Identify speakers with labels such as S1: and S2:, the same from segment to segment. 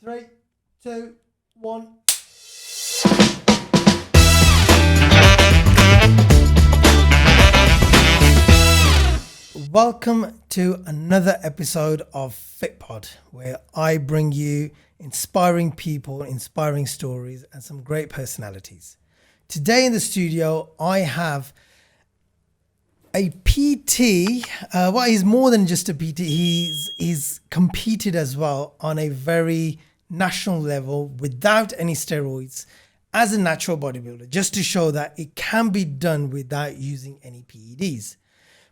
S1: 3, 2, 1. Welcome to another episode of Fitpod, where I bring you inspiring people, inspiring stories, and some great personalities. Today in the studio, I have a PT. Well, he's more than just a PT. He's competed as well on a very national level without any steroids as a natural bodybuilder, just to show that it can be done without using any PEDs.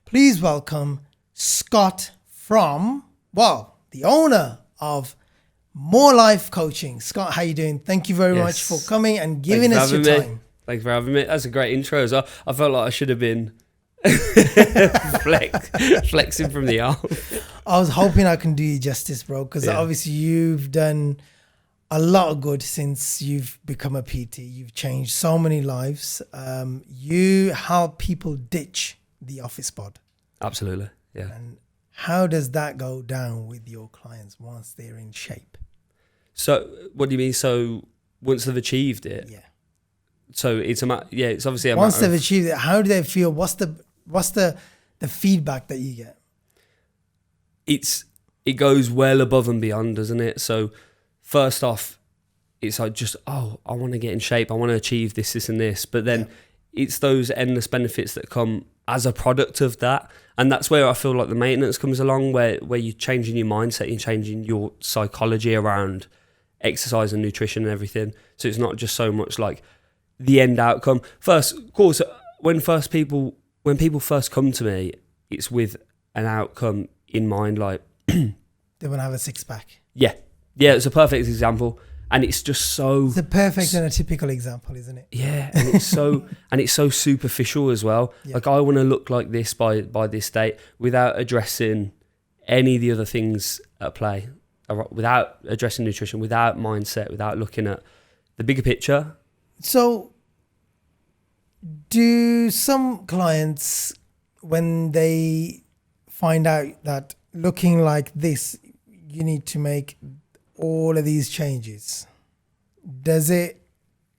S1: Please welcome Scott from, the owner of More Life Coaching. Scott, how you doing? Thank you very much for coming and giving us your time.
S2: Thanks for having me. That's a great intro as well. I felt like I should have been flexing from the arm.
S1: I was hoping I can do you justice, bro, because obviously you've done a lot of good since you've become a PT. You've changed so many lives. You help people ditch the office pod.
S2: Absolutely, yeah.
S1: And how does that go down with your clients once they're in shape?
S2: So, what do you mean? So, once they've achieved it?
S1: Yeah.
S2: So it's it's obviously
S1: once they've achieved it, how do they feel? What's the feedback that you get?
S2: It goes well above and beyond, doesn't it? So, first off, it's like just I want to get in shape, I want to achieve this, and this, but then it's those endless benefits that come as a product of that. And that's where I feel like the maintenance comes along, where you're changing your mindset, you're changing your psychology around exercise and nutrition and everything. So it's not just so much like the end outcome. First, of course, when people first come to me, it's with an outcome in mind, like
S1: they want to have a six-pack.
S2: Yeah, it's a perfect example. And it's just so...
S1: It's a perfect and a typical example, isn't it?
S2: Yeah, and it's so superficial as well. Yeah. Like, I want to look like this by this date without addressing any of the other things at play, without addressing nutrition, without mindset, without looking at the bigger picture.
S1: So, do some clients, when they find out that looking like this, you need to make all of these changes, does it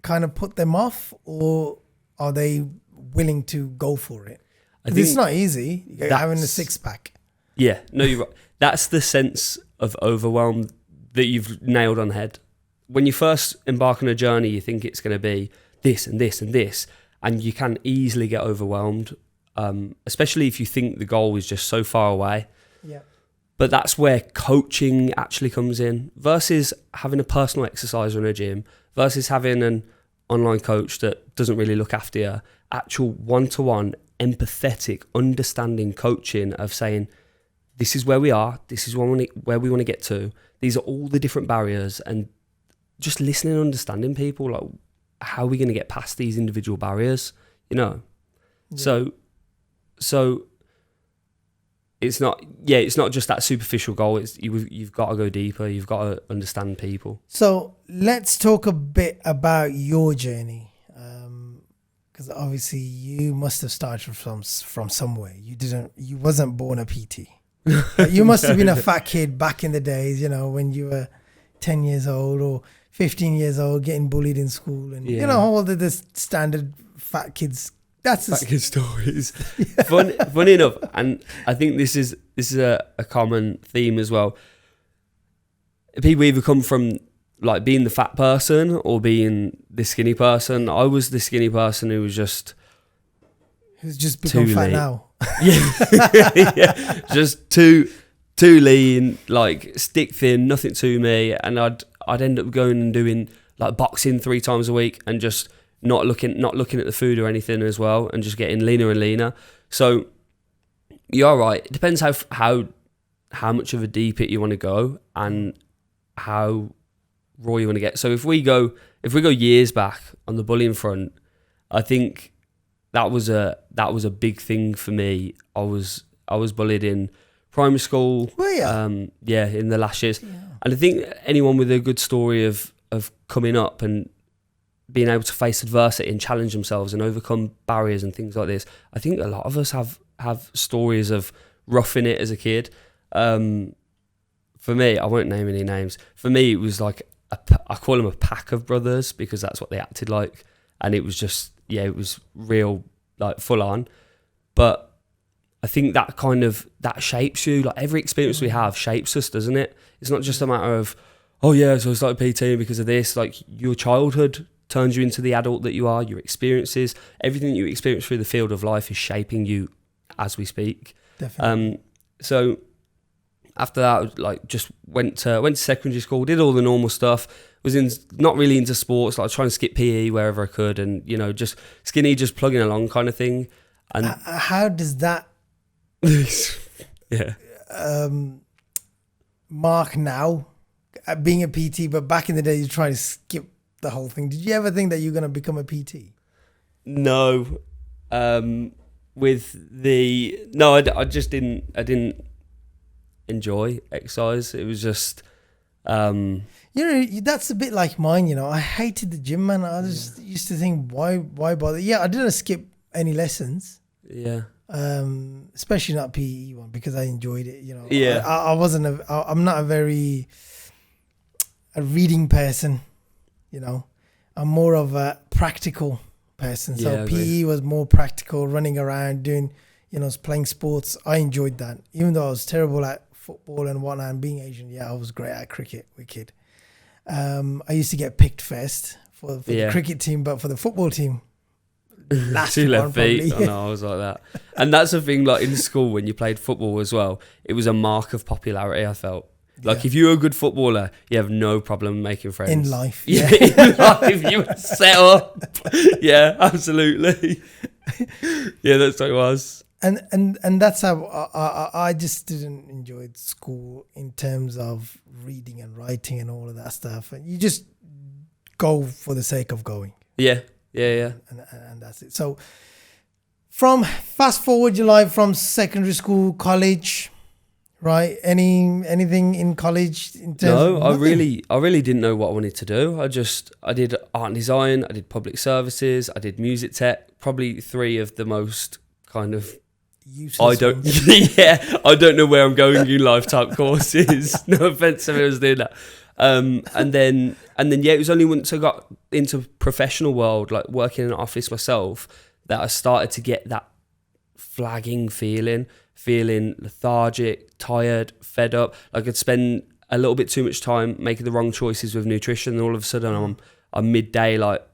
S1: kind of put them off, or are they willing to go for it? It's not easy having a six-pack.
S2: Yeah, no, you're right. That's the sense of overwhelm that you've nailed on the head. When you first embark on a journey, you think it's going to be this and this and this, and you can easily get overwhelmed, especially if you think the goal is just so far away.
S1: Yeah.
S2: But that's where coaching actually comes in, versus having a personal exerciser in a gym, versus having an online coach that doesn't really look after you. Actual one-to-one, empathetic, understanding coaching of saying, this is where we are, this is where we want to get to, these are all the different barriers, and just listening and understanding people, like, how are we going to get past these individual barriers, Yeah. So it's not just that superficial goal. You've got to go deeper. You've got to understand people.
S1: So let's talk a bit about your journey, because obviously you must have started from somewhere. You wasn't born a PT. You must have been a fat kid back in the days, when you were 10 years old or 15 years old, getting bullied in school, and all the standard fat kids. That's
S2: fat kid stories. Funny enough, and I think this is a common theme as well. People either come from like being the fat person or being the skinny person. I was the skinny person who's just
S1: become fat now.
S2: Yeah, just too lean, like stick thin, nothing to me, and I'd end up going and doing like boxing 3 times a week and just not looking at the food or anything as well, and just getting leaner and leaner. So you're right. It depends how much of a deep it you want to go and how raw you want to get. So if we go years back on the bullying front, I think that was a big thing for me. I was bullied in primary school.
S1: Were you?
S2: In the last years.
S1: Yeah.
S2: And I think anyone with a good story of coming up and being able to face adversity and challenge themselves and overcome barriers and things like this, I think a lot of us have stories of roughing it as a kid. for me, I won't name any names. For me, it was like I call them a pack of brothers because that's what they acted like, and it was just it was real like full on. But I think that that shapes you. Like every experience we have shapes us, doesn't it? It's not just a matter of so I started PT because of this. Like your childhood turns you into the adult that you are. Your experiences, everything you experience through the field of life is shaping you as we speak.
S1: Definitely.
S2: So after that, like just went to secondary school, did all the normal stuff. Was not really into sports, like trying to skip PE wherever I could, and just skinny, just plugging along kind of thing. And
S1: how does that mark now being a PT? But back in the day, you try to skip the whole thing. Did you ever think that you're going to become a PT?
S2: No, I just didn't. I didn't enjoy exercise. It was just
S1: that's a bit like mine. I hated the gym, man. I just used to think, why bother? I didn't skip any lessons, especially not PE one, because I enjoyed it. I'm not a reading person. I'm more of a practical person. So PE was more practical, running around, doing playing sports. I enjoyed that, even though I was terrible at football and whatnot. And being Asian, I was great at cricket. Wicked. I used to get picked first for the cricket team, but for the football team, last
S2: 2 left feet.
S1: Probably.
S2: I know, I was like that. And that's the thing, like in school when you played football as well, it was a mark of popularity, I felt. Like if you're a good footballer, you have no problem making friends.
S1: In life.
S2: In life, you were set up. Yeah, absolutely. Yeah, that's what it was.
S1: And that's how I just didn't enjoy school in terms of reading and writing and all of that stuff. And you just go for the sake of going.
S2: Yeah.
S1: And that's it. So from fast forward your life from secondary school, college, right? Anything in college in terms of
S2: I really didn't know what I wanted to do. I did art and design, I did public services, I did music tech, probably 3 of the most kind of I don't know where I'm going in life type courses. No offense if I was doing that. And then it was only once I got into professional world, like working in an office myself, that I started to get that flagging feeling lethargic, tired, fed up. Like I'd spend a little bit too much time making the wrong choices with nutrition, and all of a sudden I'm midday like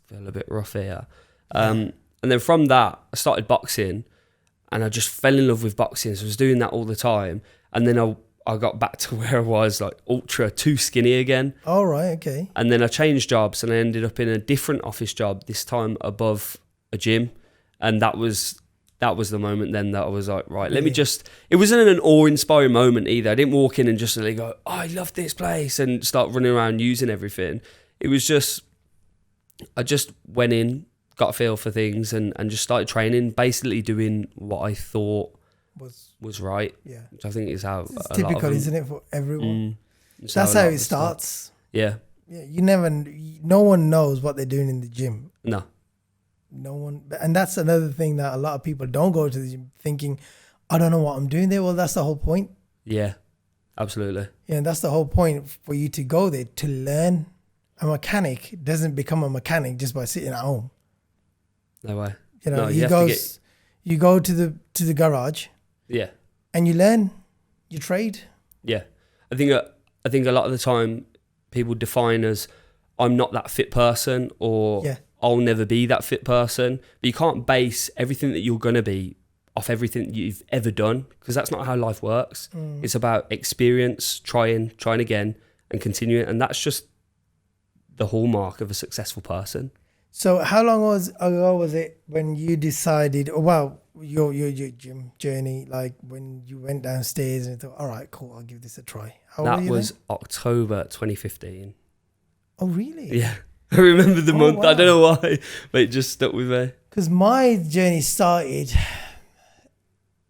S2: feel a bit rough here. And then from that I started boxing, and I just fell in love with boxing. So I was doing that all the time, and then I got back to where I was, like ultra too skinny again.
S1: All right, okay.
S2: And then I changed jobs, and I ended up in a different office job, this time above a gym, and that was the moment then that I was like, right, let me just... It wasn't an awe-inspiring moment either. I didn't walk in and just suddenly go, oh, I love this place, and start running around using everything. It was just... I just went in, got a feel for things, and just started training, basically doing what I thought was right. Yeah. Which I think is how...
S1: It's typical, isn't it, for everyone? That's how it starts.
S2: Yeah.
S1: No one knows what they're doing in the gym.
S2: No
S1: one, and that's another thing that a lot of people don't go to the gym thinking, I don't know what I'm doing there. Well, that's the whole point.
S2: Yeah, absolutely.
S1: Yeah, and that's the whole point for you to go there, to learn. A mechanic doesn't become a mechanic just by sitting at home.
S2: No way.
S1: You go to the garage.
S2: Yeah.
S1: And you learn your trade.
S2: Yeah, I think a lot of the time people define as I'm not that fit person, or I'll never be that fit person. But you can't base everything that you're going to be off everything you've ever done, because that's not how life works. It's about experience, trying again and continuing. And that's just the hallmark of a successful person.
S1: So how long ago was it when you decided, your gym journey, like when you went downstairs and thought, all right, cool, I'll give this a try?
S2: That was October 2015.
S1: Oh, really?
S2: Yeah. I remember the month. Wow. I don't know why, but it just stuck with me.
S1: Because my journey started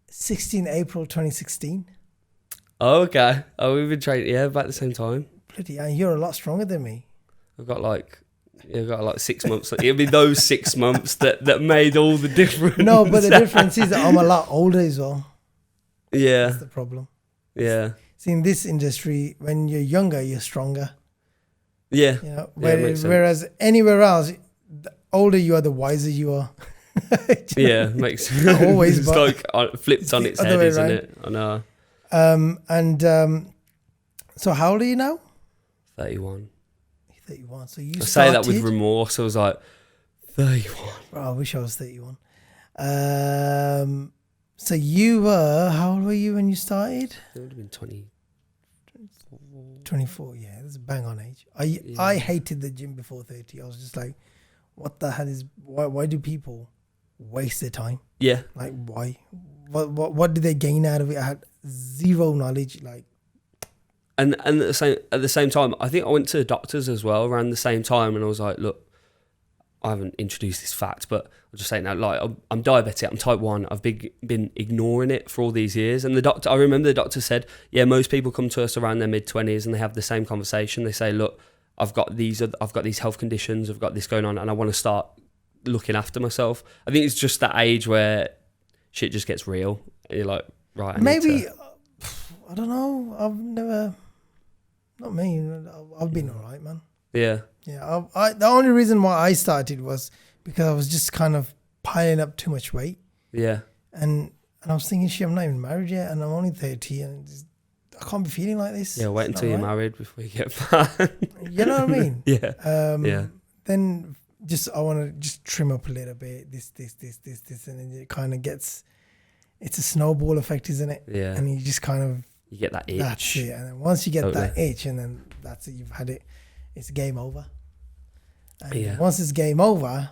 S1: 16 April 2016.
S2: Oh, okay. Oh, we've been training, about the same time.
S1: Bloody hell, you're a lot stronger than me.
S2: I've got like 6 months. It'll be those 6 months that made all the difference.
S1: No, but the difference is that I'm a lot older as well.
S2: Yeah.
S1: That's the problem.
S2: Yeah.
S1: see, in this industry, when you're younger, you're stronger.
S2: Yeah.
S1: You know,
S2: Yeah, it makes sense.
S1: whereas anywhere else, the older you are, the wiser you are.
S2: Yeah, makes
S1: Not always,
S2: it's
S1: but
S2: like flipped on
S1: the
S2: its
S1: other
S2: head,
S1: way
S2: isn't
S1: around.
S2: it? I know.
S1: So how old are you now?
S2: 31.
S1: 31. So you
S2: I
S1: started.
S2: say that with remorse. I was like, 31.
S1: Bro, I wish I was 31. So you were, how old were you when you started?
S2: It would have been 20.
S1: 24. Yeah, that's a bang on age.
S2: Yeah.
S1: I hated the gym before 30. I was just like, what the hell is, why do people waste their time?
S2: Yeah.
S1: Like, why? What did they gain out of it? I had zero knowledge. Like,
S2: And at the same time, I think I went to the doctors as well around the same time, and I was like, look, I haven't introduced this fact, but I'll just say now, like, I'm diabetic, I'm type 1, I've been ignoring it for all these years. And I remember the doctor said, yeah, most people come to us around their mid-20s and they have the same conversation. They say, look, I've got these health conditions, I've got this going on, and I want to start looking after myself. I think it's just that age where shit just gets real. And you're like, right,
S1: maybe, I don't know. I've never, not me. I've been all right, man.
S2: Yeah.
S1: Yeah, the only reason why I started was because I was just kind of piling up too much weight.
S2: Yeah.
S1: And I was thinking, shit, I'm not even married yet, and I'm only 30, and I can't be feeling like this.
S2: Yeah, wait
S1: It's
S2: until
S1: not
S2: you're
S1: right.
S2: married before you get fat.
S1: You know what I mean?
S2: Yeah. Yeah.
S1: Then I want to just trim up a little bit, this, and then it kind of gets, it's a snowball effect, isn't it?
S2: Yeah.
S1: And you just kind of,
S2: You get that itch.
S1: that's it. And then once you get
S2: Totally.
S1: that itch, and then that's it, you've had it, it's game over. And
S2: Yeah.
S1: once it's game over,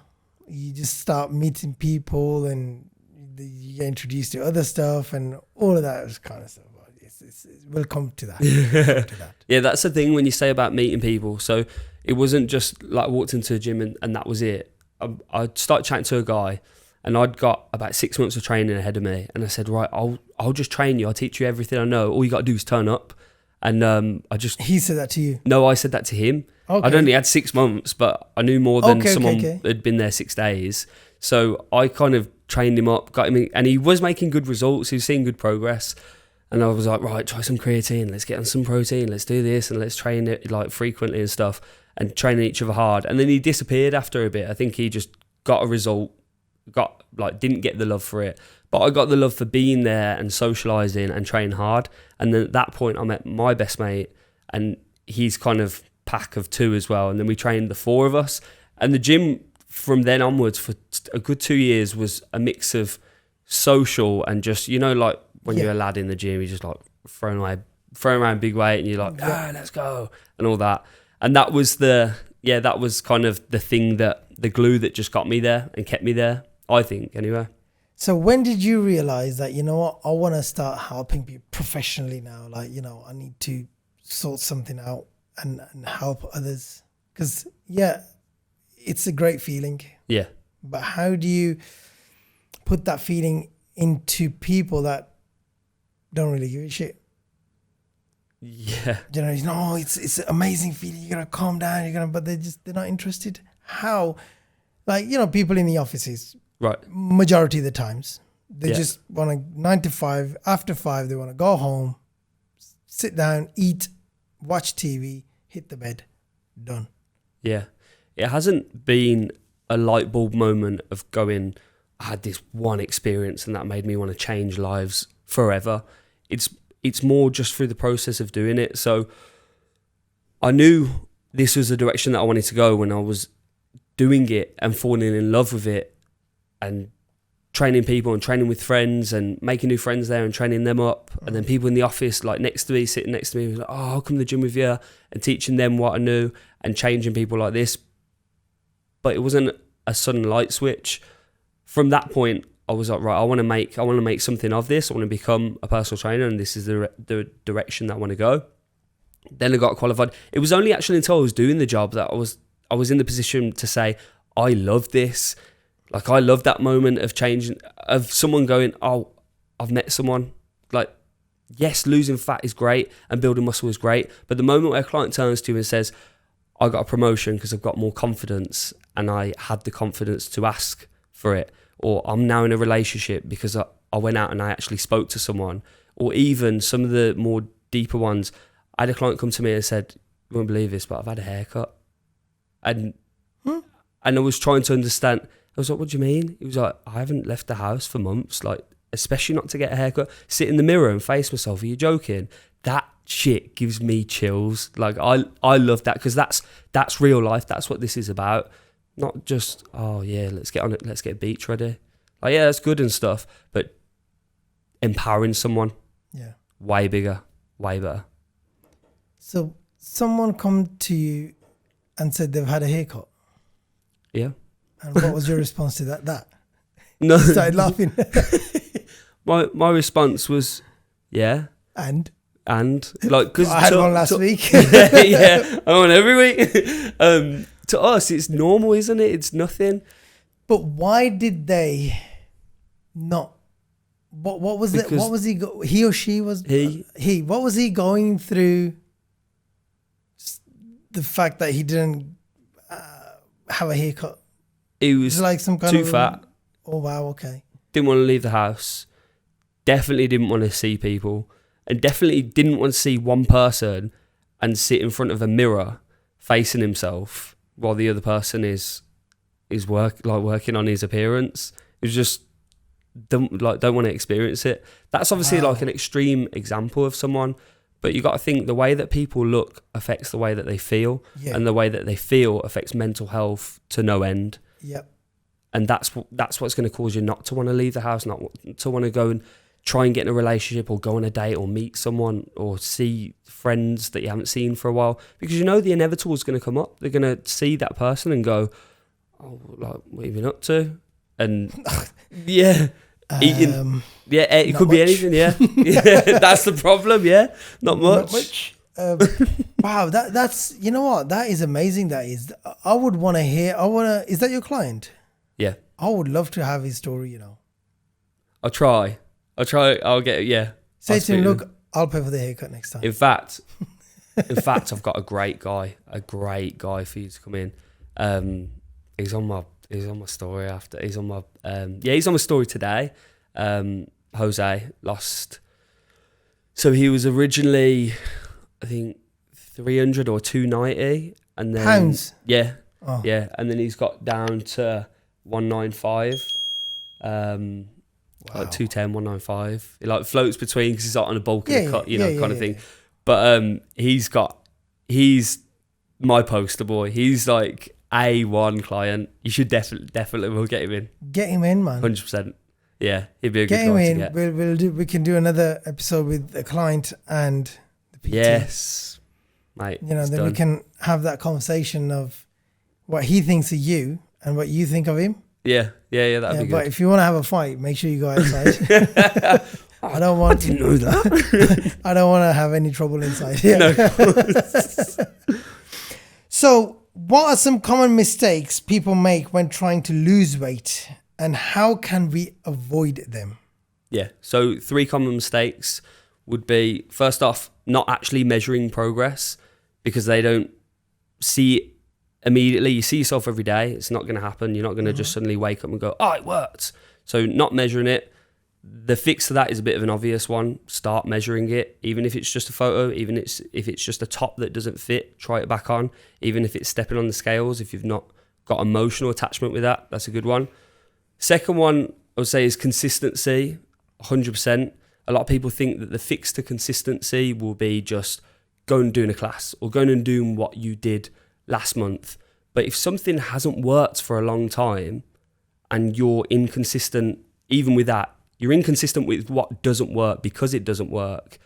S1: you just start meeting people, and you get introduced to other stuff, and all of that kind of stuff. We'll come to that. We'll come to that.
S2: Yeah, that's the thing when you say about meeting people. So it wasn't just like I walked into a gym and that was it. I started chatting to a guy, and I'd got about 6 months of training ahead of me. And I said, right, I'll just train you. I'll teach you everything I know. All you got to do is turn up. And
S1: He said that to you?
S2: No, I said that to him.
S1: Okay.
S2: I'd only had 6 months, but I knew more than someone
S1: okay.
S2: that had been there 6 days. So I kind of trained him up, got him in, and he was making good results. He was seeing good progress. And I was like, right, try some creatine. Let's get on some protein. Let's do this, and let's train it like frequently and stuff, and training each other hard. And then he disappeared after a bit. I think he just got a result, didn't get the love for it. But I got the love for being there and socialising and training hard. And then at that point, I met my best mate, and he's kind of pack of 2 as well. And then we trained the 4 of us. And the gym from then onwards for a good 2 years was a mix of social and just, like when you're a lad in the gym, you're just like throwing around big weight, and you're like, let's go, and all that. And that was kind of the thing, the glue that just got me there and kept me there, I think, anyway.
S1: So when did you realize that, you know what, I want to start helping people professionally now? Like, I need to sort something out and help others. Because, it's a great feeling.
S2: Yeah.
S1: But how do you put that feeling into people that don't really give a shit?
S2: Yeah.
S1: It's an amazing feeling. You're going to calm down. But they're not interested. How? Like, people in the offices.
S2: Right.
S1: Majority of the times, they just want to 9 to 5. After 5, they want to go home, sit down, eat, watch TV, hit the bed, done.
S2: Yeah. It hasn't been a light bulb moment of going, I had this one experience and that made me want to change lives forever. It's more just through the process of doing it. So I knew this was the direction that I wanted to go when I was doing it and falling in love with it, and training people and training with friends and making new friends there and training them up. And then people in the office, like sitting next to me, was like, oh, I'll come to the gym with you, and teaching them what I knew and changing people like this. But it wasn't a sudden light switch. From that point, I was like, right, I want to make something of this. I want to become a personal trainer, and this is the direction that I want to go. Then I got qualified. It was only actually until I was doing the job that I was in the position to say, I love this. Like, I love that moment of changing, of someone going, oh, I've met someone. Like, yes, losing fat is great and building muscle is great. But the moment where a client turns to you and says, I got a promotion because I've got more confidence and I had the confidence to ask for it. Or I'm now in a relationship because I went out and I actually spoke to someone. Or even some of the more deeper ones. I had a client come to me and said, "You won't believe this, but I've had a haircut," and I was trying to understand. I was like, "What do you mean?" He was like, "I haven't left the house for months, like especially not to get a haircut. Sit in the mirror and face myself. Are you joking?" That shit gives me chills. Like I love that, because that's real life. That's what this is about. Not just, oh yeah, let's get on it. Let's get beach ready. Like, yeah, that's good and stuff, but empowering someone, way bigger, way better.
S1: So someone come to you and said they've had a haircut.
S2: Yeah.
S1: And what was your response to that?
S2: No.
S1: You started laughing.
S2: My response was, yeah.
S1: And
S2: like, because
S1: I had one last week.
S2: yeah, I'm on every week. To us, it's normal, isn't it? It's nothing.
S1: But why did they not? What was it? What was he? He or she was he? What was he going through? The fact that he didn't have a haircut.
S2: He was
S1: like some kind
S2: too fat.
S1: Oh wow, okay.
S2: Didn't want to leave the house. Definitely didn't want to see people, and definitely didn't want to see one person and sit in front of a mirror facing himself while the other person is working on his appearance. It was just don't want to experience it. That's obviously like an extreme example of someone, but you got to think the way that people look affects the way that they feel, and the way that they feel affects mental health to no end.
S1: Yep.
S2: And that's what's going to cause you not to want to leave the house, not to want to go and try and get in a relationship or go on a date or meet someone or see friends that you haven't seen for a while, because you know the inevitable is going to come up. They're going to see that person and go, "Oh, like, what have you been up to?" And yeah, eating. Yeah, it could be anything. Yeah, yeah, that's the problem. Yeah, not much.
S1: Wow, that's, you know what? That is amazing. That is. I would want to hear. Is that your client?
S2: Yeah.
S1: I would love to have his story. You know.
S2: I'll try. I'll get it. Yeah.
S1: Say to him, look, I'll pay for the haircut next time.
S2: In fact, I've got a great guy for you to come in. He's on my story after. He's on my story today. Jose lost. So he was originally, I think, 300 or 290, and then
S1: pounds.
S2: Yeah. Oh. Yeah, and then he's got down to 195. Wow. Like 210, 195. It like floats between, because he's like on a bulk of the cut, kind of thing. But he's my poster boy. He's like A1 client. You should definitely will get him in.
S1: Get him in, man.
S2: 100%. Yeah, he'd be a good guy to get.
S1: We can do another episode with a client and the PT.
S2: Yes, mate.
S1: You know, then we can have that conversation of what he thinks of you and what you think of him.
S2: Yeah, that'd be good.
S1: But if you want to have a fight, make sure you go outside. I didn't know that. I don't want to have any trouble inside. Yeah. No. So, what are some common mistakes people make when trying to lose weight, and how can we avoid them?
S2: Yeah. So 3 common mistakes would be, first off, not actually measuring progress, because they don't see it immediately. You see yourself every day. It's not going to happen. You're not going to just suddenly wake up and go, "Oh, it worked." So not measuring it. The fix to that is a bit of an obvious one. Start measuring it, even if it's just a photo, even if it's just a top that doesn't fit, try it back on. Even if it's stepping on the scales, if you've not got emotional attachment with that, that's a good one. Second one, I would say, is consistency, 100%. A lot of people think that the fix to consistency will be just going and doing a class or going and doing what you did last month. But if something hasn't worked for a long time and you're inconsistent, even with that, you're inconsistent with what doesn't work because it doesn't work,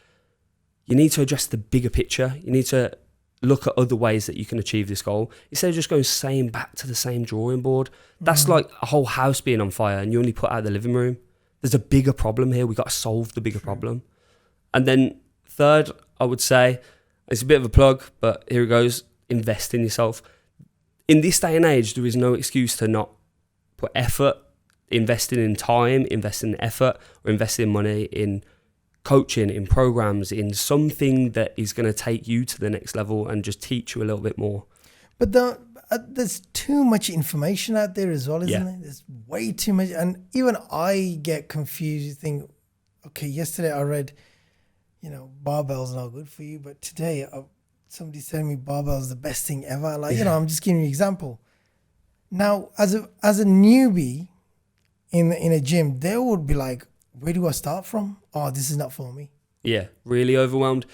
S2: you need to address the bigger picture. You need to look at other ways that you can achieve this goal instead of just going back to the same drawing board. That's like a whole house being on fire and you only put out the living room. There's a bigger problem here. We've got to solve the bigger problem. And then third, I would say, it's a bit of a plug, but here it goes, invest in yourself. In this day and age, there is no excuse to not put effort, investing in time, investing in effort, or investing in money in coaching, in programs, in something that is going to take you to the next level and just teach you a little bit more.
S1: But there's too much information out there as well, isn't there? There's way too much. And even I get confused. You think, okay, yesterday I read barbell's not good for you. But today, somebody's telling me barbell's the best thing ever. I'm just giving you an example. Now, as a newbie in a gym, they would be like, where do I start from? Oh, this is not for me.
S2: Yeah, really overwhelmed.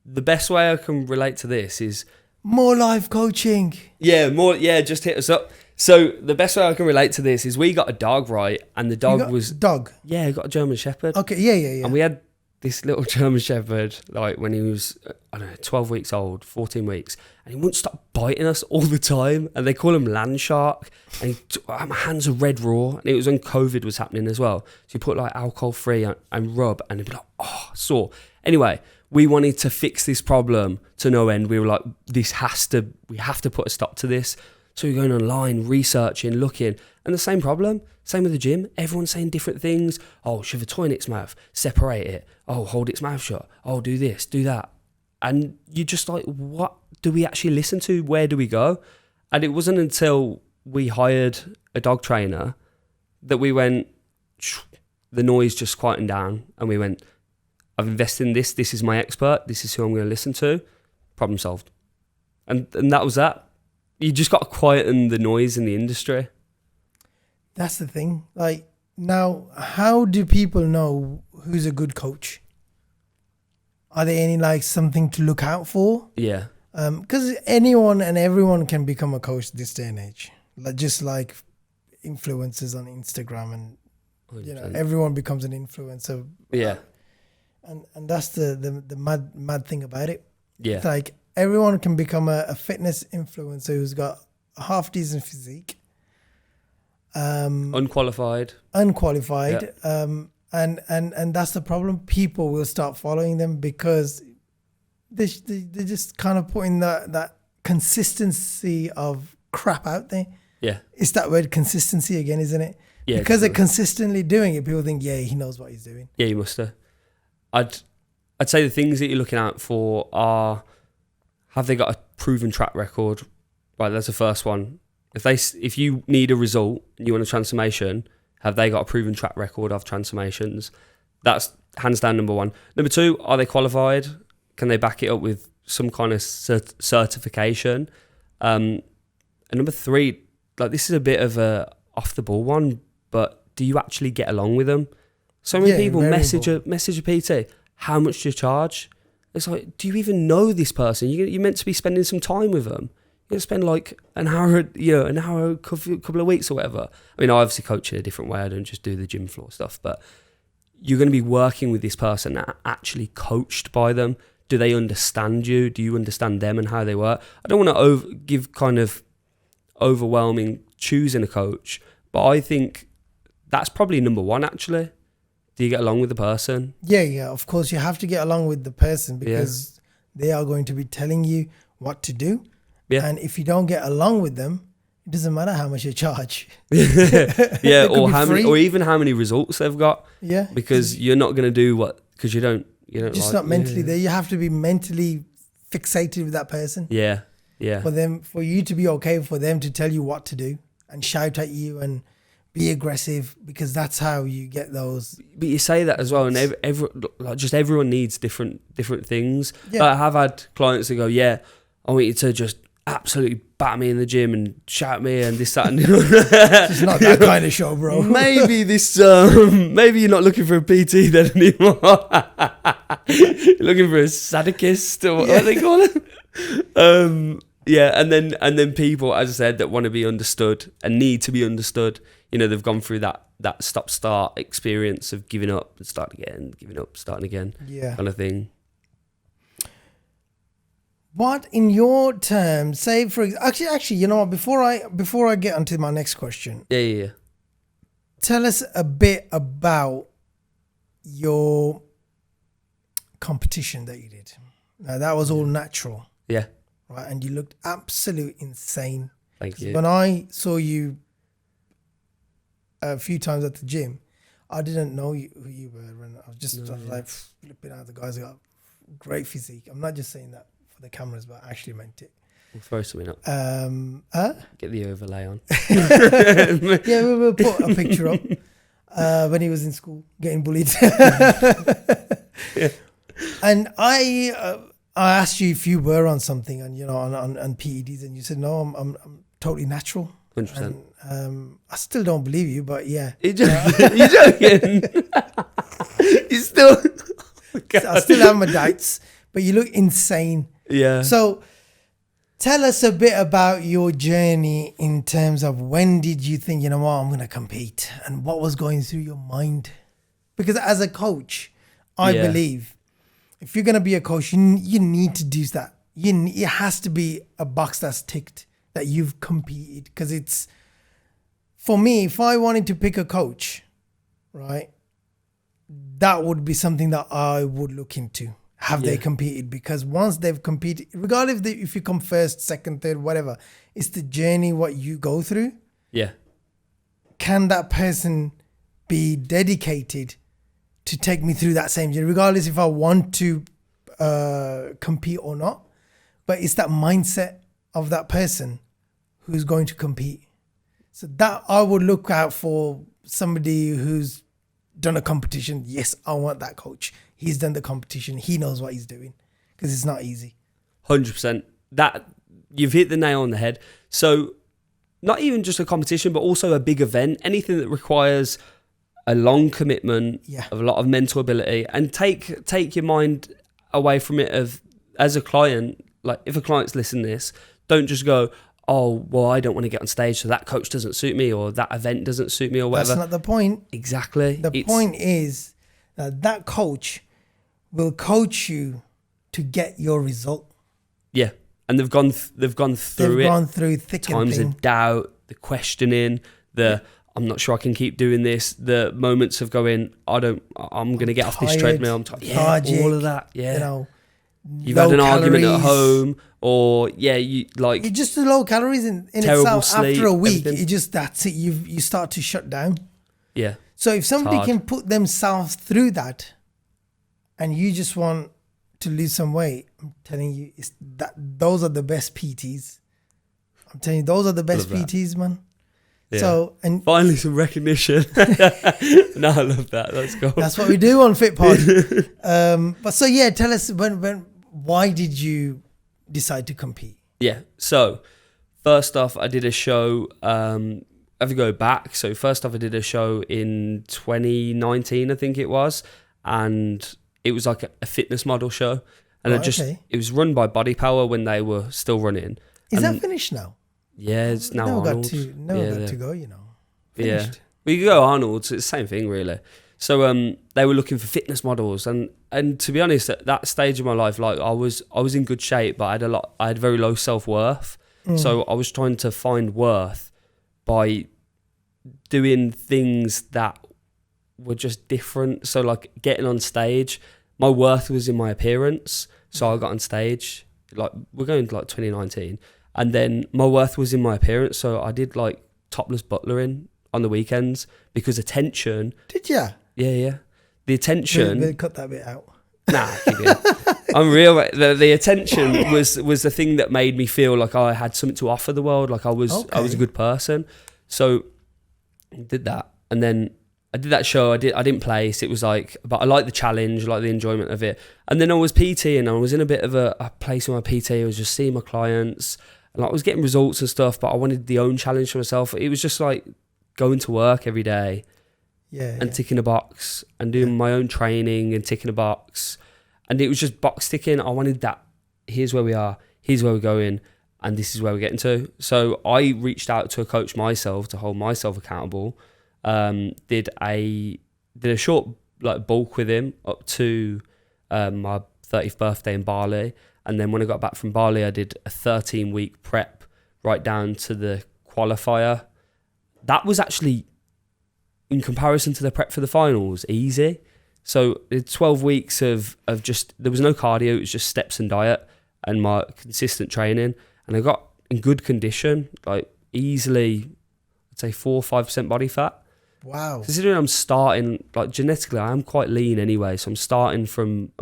S2: The best way I can relate to this is
S1: more life coaching.
S2: Just hit us up. So the best way I can relate to this is we got a dog, right? And the dog was...
S1: Dog?
S2: Yeah, got a German Shepherd.
S1: Okay, yeah.
S2: And we had this little German Shepherd, like when he was, 12 weeks old, 14 weeks, and he wouldn't stop biting us all the time. And they call him land shark. And my hands are red raw. And it was when COVID was happening as well. So you put like alcohol free and rub, and it'd be like, oh, sore. Anyway, we wanted to fix this problem to no end. We were like, we have to put a stop to this. So we're going online, researching, looking, and the same problem. Same with the gym. Everyone's saying different things. Oh, shove a toy in its mouth, separate it. Oh, hold its mouth shut. Oh, do this, do that. And you're just like, what do we actually listen to? Where do we go? And it wasn't until we hired a dog trainer that we went, the noise just quietened down, and we went, I've invested in this. This is my expert. This is who I'm going to listen to. Problem solved. And that was that. You just got to quieten the noise in the industry.
S1: That's the thing. Like, now, how do people know who's a good coach? Are there any something to look out for?
S2: Yeah.
S1: Because anyone and everyone can become a coach this day and age. Just like influencers on Instagram, and everyone becomes an influencer.
S2: Yeah.
S1: And that's the mad thing about it.
S2: Yeah.
S1: It's like everyone can become a fitness influencer who's got a half decent physique.
S2: Unqualified.
S1: Yeah. And that's the problem. People will start following them because they just kind of putting that consistency of crap out there.
S2: Yeah.
S1: It's that word consistency again, isn't it?
S2: Yeah.
S1: Because they're consistently doing it, people think, yeah, he knows what he's doing.
S2: Yeah, you must have. I'd say the things that you're looking out for are, have they got a proven track record? Right, that's the first one. If you need a result and you want a transformation, have they got a proven track record of transformations? That's hands down number one. Number two, are they qualified? Can they back it up with some kind of certification? And number three, this is a bit of a off the ball one, but do you actually get along with them? So many people message a PT, how much do you charge? It's like, do you even know this person? You're meant to be spending some time with them. You're going to spend an hour, a couple of weeks or whatever. I mean, I obviously coach in a different way. I don't just do the gym floor stuff, but you're going to be working with this person that are actually coached by them. Do they understand you? Do you understand them and how they work? I don't want to give kind of overwhelming choosing a coach, but I think that's probably number one, actually. Do you get along with the person? Yeah.
S1: Of course, you have to get along with the person because they are going to be telling you what to do. Yeah. And if you don't get along with them, it doesn't matter how much you charge.
S2: Yeah, or how many, or even how many results they've got.
S1: Yeah.
S2: Because you're not going to do because you don't
S1: just not mentally there. You have to be mentally fixated with that person.
S2: Yeah.
S1: For you to be okay, for them to tell you what to do and shout at you and be aggressive, because that's how you get those.
S2: But you say that as well, and everyone needs different things. Yeah. I have had clients that go, "Yeah, I want you to just absolutely bat me in the gym and shout at me and this, that, and
S1: it's not that kind of show, bro."
S2: Maybe maybe you're not looking for a PT then anymore. You're looking for a sadist or what they call it. Yeah, and then people, as I said, that want to be understood and need to be understood. They've gone through that stop-start experience of giving up and starting again, giving up, starting again, kind of thing.
S1: What, in your terms, say for actually, you know what? Before I get onto my next question,
S2: yeah.
S1: Tell us a bit about your competition that you did. Now that was all natural.
S2: Yeah.
S1: Right, and you looked absolutely insane.
S2: Thank you.
S1: When I saw you a few times at the gym, I didn't know who you were, and I was just flipping out. The guys got great physique. I'm not just saying that for the cameras, but I actually meant it.
S2: We'll throw something up. Get the overlay on.
S1: Yeah, we'll put a picture up when he was in school getting bullied.
S2: Yeah.
S1: And I asked you if you were on something, and on PEDs, and you said no, I'm totally natural.
S2: 100%.
S1: And, I still don't believe you, but yeah.
S2: You're joking. You still.
S1: I still have my doubts, but you look insane.
S2: Yeah.
S1: So tell us a bit about your journey in terms of when did you think, I'm going to compete, and what was going through your mind? Because as a coach, I believe if you're going to be a coach, you need to do that. It has to be a box that's ticked that you've competed. Because it's, for me, if I wanted to pick a coach, right, that would be something that I would look into. Have they competed? Because once they've competed, regardless if you come first, second, third, whatever, it's the journey, what you go through.
S2: Yeah.
S1: Can that person be dedicated to take me through that same journey, regardless if I want to compete or not? But it's that mindset of that person who's going to compete. So that I would look out for somebody who's done a competition. Yes, I want that coach. He's done the competition. He knows what he's doing, because it's not easy.
S2: 100%. That you've hit the nail on the head. So not even just a competition, but also a big event, anything that requires a long commitment of a lot of mental ability, and take your mind away from it of, as a client, like if a client's listening to this, don't just go, oh, well, I don't want to get on stage, so that coach doesn't suit me, or that event doesn't suit me, or whatever.
S1: That's not the point.
S2: Exactly.
S1: The point is that coach will coach you to get your result.
S2: Yeah. And they've gone through it.
S1: Gone through thick and
S2: times
S1: thin.
S2: of doubt, the questioning, I'm not sure I can keep doing this, the moments of going, I'm going to get off this treadmill. I'm tired. Yeah, all of that. Yeah. You've had an argument at home, or you like.
S1: It's just the low calories in itself.
S2: Sleep,
S1: after a week,
S2: everything.
S1: That's it. You start to shut down.
S2: Yeah.
S1: So if somebody can put themselves through that, and you just want to lose some weight, I'm telling you, those are the best PTs. I'm telling you, those are the best PTs, man.
S2: Yeah.
S1: So, and
S2: finally some recognition. No, I love that. That's cool.
S1: That's what we do on Fitpod. But so tell us why did you decide to compete?
S2: Yeah. So first off, I did a show. If we go back, so first off, I did a show in 2019, I think it was, and it was like a fitness model show, and it was run by Body Power when they were still running.
S1: Is that finished now?
S2: Yeah, it's now Arnold.
S1: Never got to go, Finished.
S2: Yeah, we could go Arnold's. It's the same thing, really. So they were looking for fitness models, and to be honest, at that stage of my life, like I was in good shape, but I had very low self-worth. So I was trying to find worth by doing things that were just different. So like getting on stage, my worth was in my appearance. So I got on stage, like we're going to like 2019, and then my worth was in my appearance. So I did like topless butlering on the weekends because attention.
S1: Did you?
S2: Yeah. The attention.
S1: We'll cut that bit out.
S2: Nah, I'm real. The attention was the thing that made me feel like I had something to offer the world. Like I was a good person. So I did that, and then I did that show. I didn't place. It was like, but I liked the challenge, I liked the enjoyment of it. And then I was PT, and I was in a bit of a place with my PT. I was just seeing my clients, and I was getting results and stuff. But I wanted the own challenge for myself. It was just like going to work every day. And ticking a box and doing my own training and ticking a box. And it was just box ticking. I wanted that. Here's where we are. Here's where we're going. And this is where we're getting to. So I reached out to a coach myself to hold myself accountable. Did a short like bulk with him up to my 30th birthday in Bali. And then when I got back from Bali, I did a 13-week prep right down to the qualifier. That was actually, in comparison to the prep for the finals, easy. So 12 weeks of just, there was no cardio, it was just steps and diet and my consistent training. And I got in good condition, like easily, I'd say 4 or 5% body fat.
S1: Wow.
S2: Considering I'm starting, like genetically, I am quite lean anyway. So I'm starting from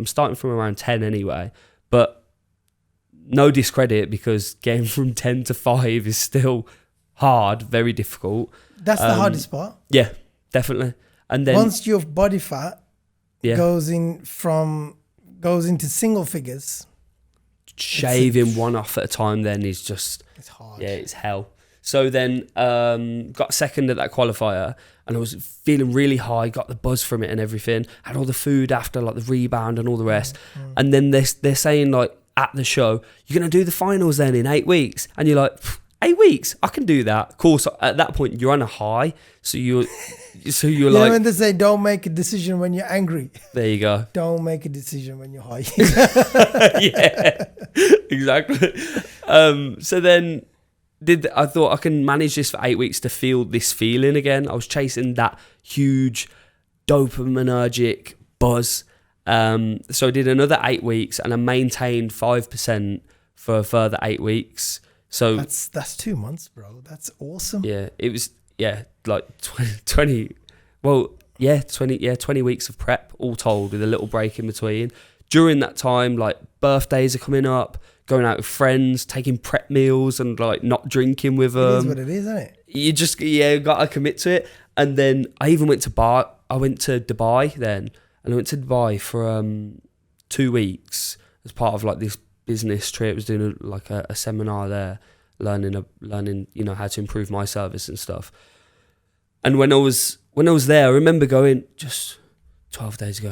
S2: around 10 anyway. But no discredit, because getting from 10 to 5 is still hard, very difficult.
S1: That's the hardest part.
S2: Yeah. Definitely. And then
S1: once your body fat goes goes into single figures,
S2: shaving one off at a time then is just,
S1: it's hard.
S2: yeah, it's hell. So then got second at that qualifier, and I was feeling really high, got the buzz from it and everything, had all the food after, like the rebound and all the rest. And then they're saying, like, at the show, you're going to do the finals then in 8 weeks. And you're like, 8 weeks? I can do that. Of course, at that point, you're on a high. So you're
S1: You
S2: like...
S1: know when they say, don't make a decision when you're angry.
S2: There you go.
S1: Don't make a decision when you're high.
S2: Yeah, exactly. So then... I thought I can manage this for 8 weeks to feel this feeling again. I was chasing that huge dopaminergic buzz. So I did another 8 weeks and I maintained 5% for a further 8 weeks. So
S1: that's 2 months, bro. That's awesome.
S2: Yeah, it was, like 20 weeks of prep all told with a little break in between. During that time, like birthdays are coming up, going out with friends, taking prep meals and like not drinking with them.
S1: It is what it is, isn't it?
S2: You just, got to commit to it. And then I even went to Dubai then, and I went to Dubai for 2 weeks as part of like this business trip. I was doing a seminar there, learning, how to improve my service and stuff. And when I was there, I remember going, just 12 days to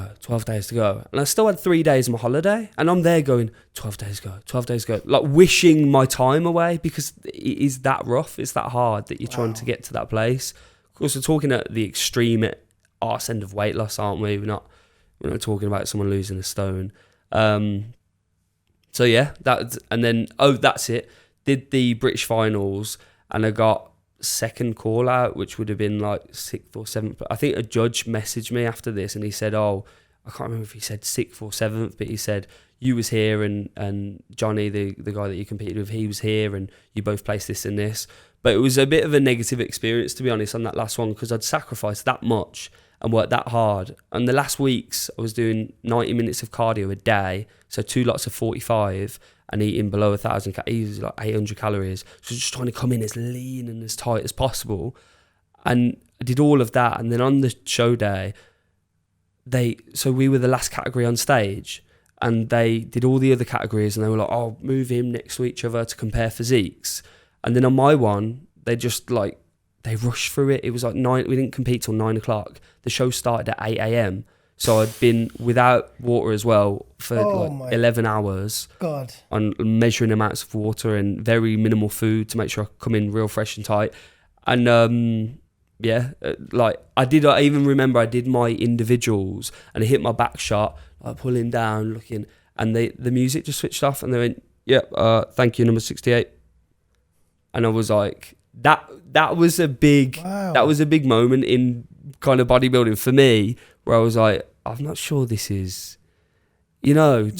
S2: go. And I still had 3 days of my holiday. And I'm there going, 12 days to go. Like wishing my time away because it is that rough. It's that hard that you're trying to get to that place. Of course, we're talking at the extreme arse end of weight loss, aren't we? We're not talking about someone losing a stone. So yeah, that's it. Did the British finals and I got second call out, which would have been like 6th or 7th. I think a judge messaged me after this and he said, I can't remember if he said 6th or 7th, but he said you was here and Johnny, the guy that you competed with, he was here and you both placed this and this. But it was a bit of a negative experience, to be honest, on that last one because I'd sacrificed that much and worked that hard. And the last weeks I was doing 90 minutes of cardio a day, so 2 lots of 45 and eating below 1,000 calories, like 800 calories. So just trying to come in as lean and as tight as possible. And I did all of that. And then on the show day, we were the last category on stage and they did all the other categories and they were like, oh, move him next to each other to compare physiques. And then on my one, they just they rushed through it. It was like 9, we didn't compete till 9 o'clock. The show started at 8 a.m. So I'd been without water as well for 11 hours. God. On measuring amounts of water and very minimal food to make sure I come in real fresh and tight. And I even remember I did my individuals and I hit my back shot, like pulling down, looking, and the music just switched off and they went, thank you, number 68. And I was like, that was a big moment in kind of bodybuilding for me, where I was like, I'm not sure this is, of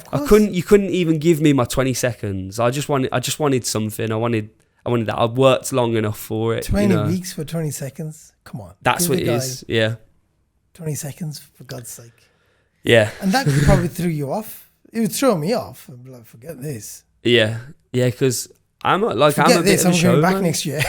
S2: course. You couldn't even give me my 20 seconds. I just wanted something. I wanted that. I've worked long enough for it.
S1: 20 weeks for 20 seconds. Come on.
S2: That's what it is. Yeah.
S1: 20 seconds, for God's sake.
S2: Yeah.
S1: And that probably threw you off. It would throw me off. I'd be like, forget this.
S2: Yeah. Yeah, because I'm a bit
S1: this,
S2: of a showman.
S1: I'm going back next year.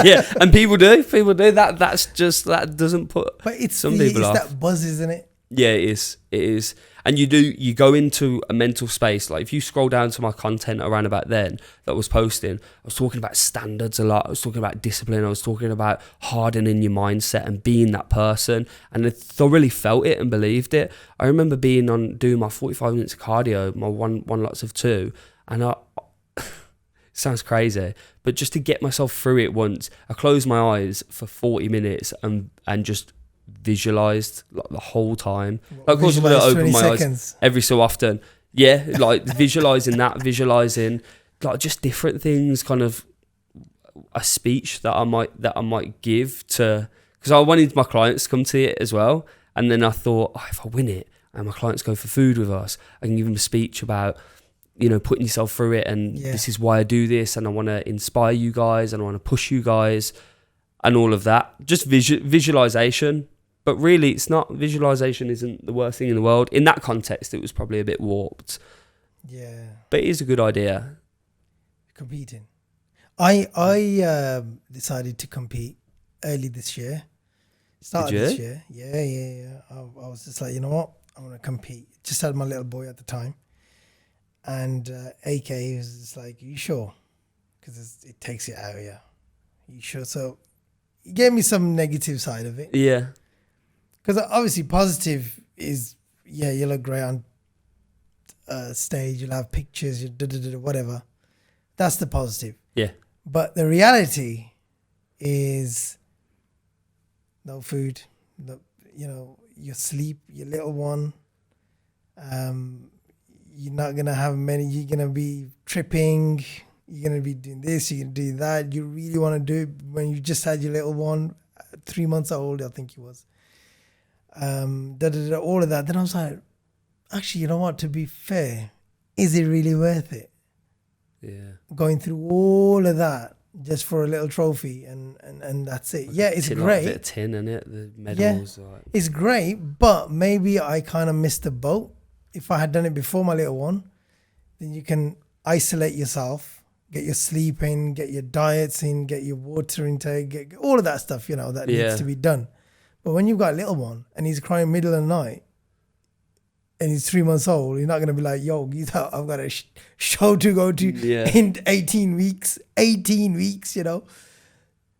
S2: yeah. And people do. That doesn't put some people off.
S1: It's that buzz, isn't it?
S2: Yeah, it is. And you go into a mental space. Like if you scroll down to my content around about then that I was posting, I was talking about standards a lot. I was talking about discipline. I was talking about hardening your mindset and being that person. And I thoroughly felt it and believed it. I remember doing my 45 minutes of cardio, my one lots of 2, and sounds crazy, but just to get myself through it once, I closed my eyes for 40 minutes and just visualized like the whole time. Like, of course, I'm going to open my eyes every so often. Yeah, like visualizing like just different things, kind of a speech that I might give to, because I wanted my clients to come to it as well. And then I thought, if I win it and my clients go for food with us, I can give them a speech about, putting yourself through it, and this is why I do this, and I want to inspire you guys, and I want to push you guys, and all of that. Just visualization. But really, it's not. Visualization isn't the worst thing in the world. In that context, it was probably a bit warped. Yeah. But it is a good idea.
S1: Competing. I decided to compete early this year. Started this year. Yeah. I was just like, you know what? I want to compete. Just had my little boy at the time. And AK was just like, you sure? Because it takes you out of you. You sure? So he gave me some negative side of it.
S2: Yeah.
S1: Because obviously positive is, yeah, you look great on stage. You'll have pictures, whatever. That's the positive.
S2: Yeah.
S1: But the reality is no food, your sleep, your little one. You're not going to have many. You're going to be tripping. You're going to be doing this. You're going to do that. You really want to do it when you just had your little one, 3 months old, I think he was. All of that. Then I was like, actually, you know what? To be fair, is it really worth it?
S2: Yeah.
S1: Going through all of that just for a little trophy and that's it. Yeah, it's great.
S2: Like a bit of tin in it, the medals.
S1: Yeah,
S2: like.
S1: it's great, but maybe I kind of missed the boat. If I had done it before my little one, then you can isolate yourself, get your sleep in, get your diets in, get your water intake, get all of that stuff, that needs to be done. But when you've got a little one and he's crying middle of the night and he's 3 months old, you're not going to be like, yo, I've got a show to go to in 18 weeks,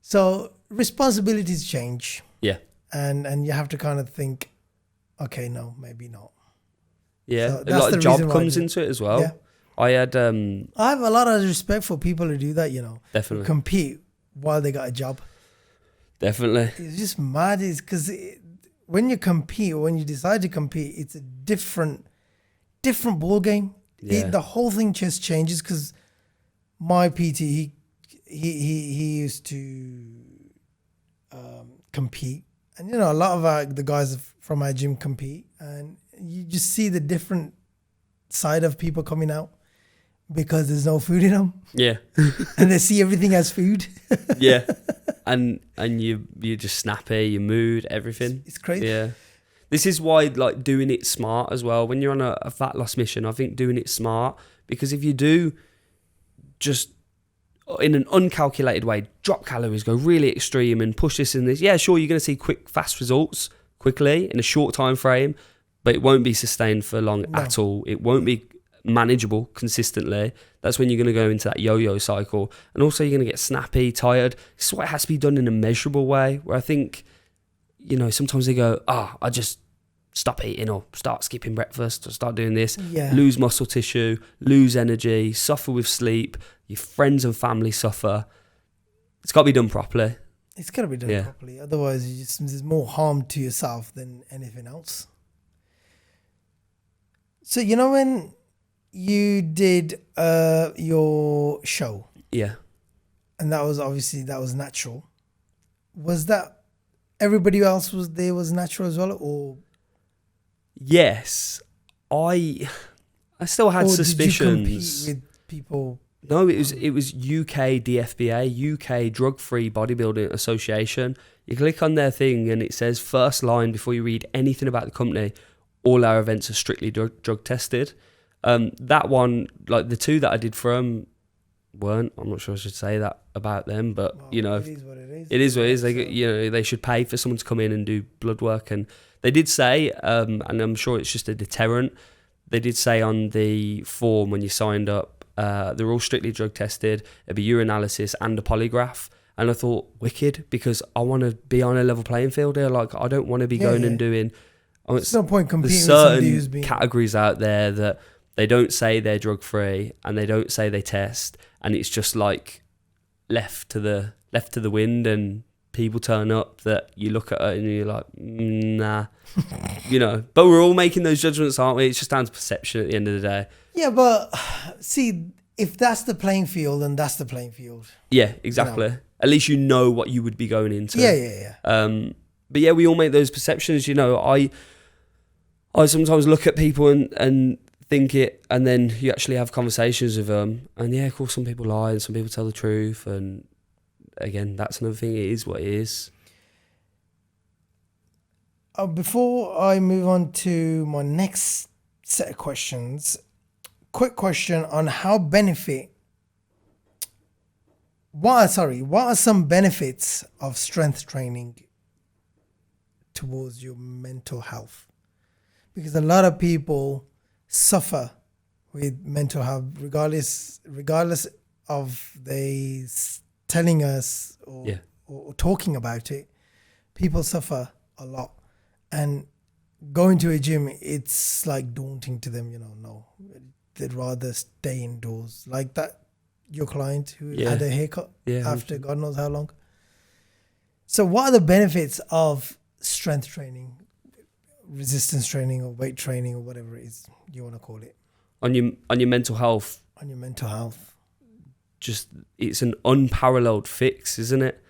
S1: So responsibilities change.
S2: Yeah.
S1: And you have to kind of think, okay, no, maybe not.
S2: Yeah.
S1: So
S2: a lot of job comes into it as well.
S1: Yeah.
S2: I had...
S1: I have a lot of respect for people who do that,
S2: Definitely.
S1: Compete while they got a job.
S2: Definitely.
S1: It's just mad. It's because when you compete or when you decide to compete, it's a different ball game.
S2: Yeah.
S1: The whole thing just changes because my PT, he used to compete. And, a lot of the guys from our gym compete. And you just see the different side of people coming out because there's no food in them.
S2: Yeah.
S1: And they see everything as food.
S2: Yeah. And you're just snappy, your mood, everything.
S1: It's crazy.
S2: Yeah. This is why like doing it smart as well. When you're on a fat loss mission, I think doing it smart, because if you do just in an uncalculated way, drop calories, go really extreme and push this and this, yeah, sure, you're going to see quick, fast results quickly in a short time frame, but it won't be sustained for long at all. It won't be manageable consistently. That's when you're going to go into that yo-yo cycle. And also you're going to get snappy, tired. This is why it has to be done in a measurable way, where I think, sometimes they go, I just stop eating or start skipping breakfast or start doing this, lose muscle tissue, lose energy, suffer with sleep, your friends and family suffer. It's got to be done properly.
S1: It's got to be done properly. Otherwise, there's more harm to yourself than anything else. So, when you did your show, and that was natural. Was that everybody else was natural as well, or?
S2: Yes, I still had suspicions.
S1: Did you compete with people?
S2: No, it was UK DFBA, UK Drug Free Bodybuilding Association. You click on their thing and it says first line before you read anything about the company, all our events are strictly drug tested. That one, like the two that I did for them weren't. I'm not sure I should say that about them, but
S1: it is what it is.
S2: It is what it is. They should pay for someone to come in and do blood work, and they did say, and I'm sure it's just a deterrent. They did say on the form when you signed up, they're all strictly drug tested. It'd be urinalysis and a polygraph. And I thought, wicked, because I want to be on a level playing field here. Like, I don't want to be going and doing.
S1: There's no point competing with
S2: certain
S1: somebody who's been
S2: categories out there that they don't say they're drug free and they don't say they test, and it's just like left to the wind, and people turn up that you look at it and you're like, nah, But we're all making those judgments, aren't we? It's just down to perception at the end of the day.
S1: Yeah, but see, if that's the playing field, then that's the playing field.
S2: Yeah, exactly. At least you know what you would be going into.
S1: Yeah.
S2: But yeah, we all make those perceptions. I sometimes look at people and think it, and then you actually have conversations with them, and of course some people lie and some people tell the truth, and again, that's another thing. It is what it is.
S1: Before I move on to my next set of questions, quick question on what are some benefits of strength training towards your mental health? because a lot of people suffer with mental health, regardless of they telling us or talking about it. People suffer a lot, and going to a gym, it's like daunting to them. No, they'd rather stay indoors. Like that, your client who had a haircut after God knows how long. So, what are the benefits of strength training, resistance training, or weight training, or whatever it is you want to call it?
S2: On your mental health.
S1: On your mental health.
S2: Just, it's an unparalleled fix, isn't it?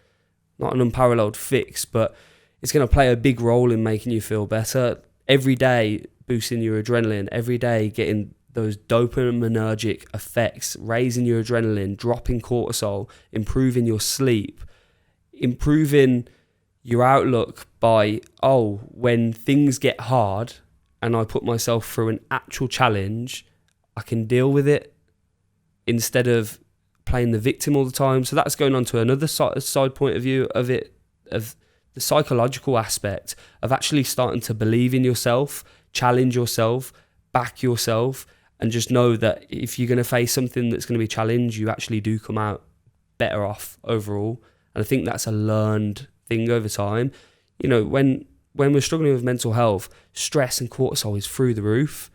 S2: Not an unparalleled fix, but it's going to play a big role in making you feel better. Every day, boosting your adrenaline. Every day, getting those dopaminergic effects, raising your adrenaline, dropping cortisol, improving your sleep, improving your outlook by, when things get hard and I put myself through an actual challenge, I can deal with it instead of playing the victim all the time. So that's going on to another side point of view of it, of the psychological aspect of actually starting to believe in yourself, challenge yourself, back yourself, and just know that if you're going to face something that's going to be challenged, you actually do come out better off overall. And I think that's a learned thing over time. When we're struggling with mental health, stress and cortisol is through the roof.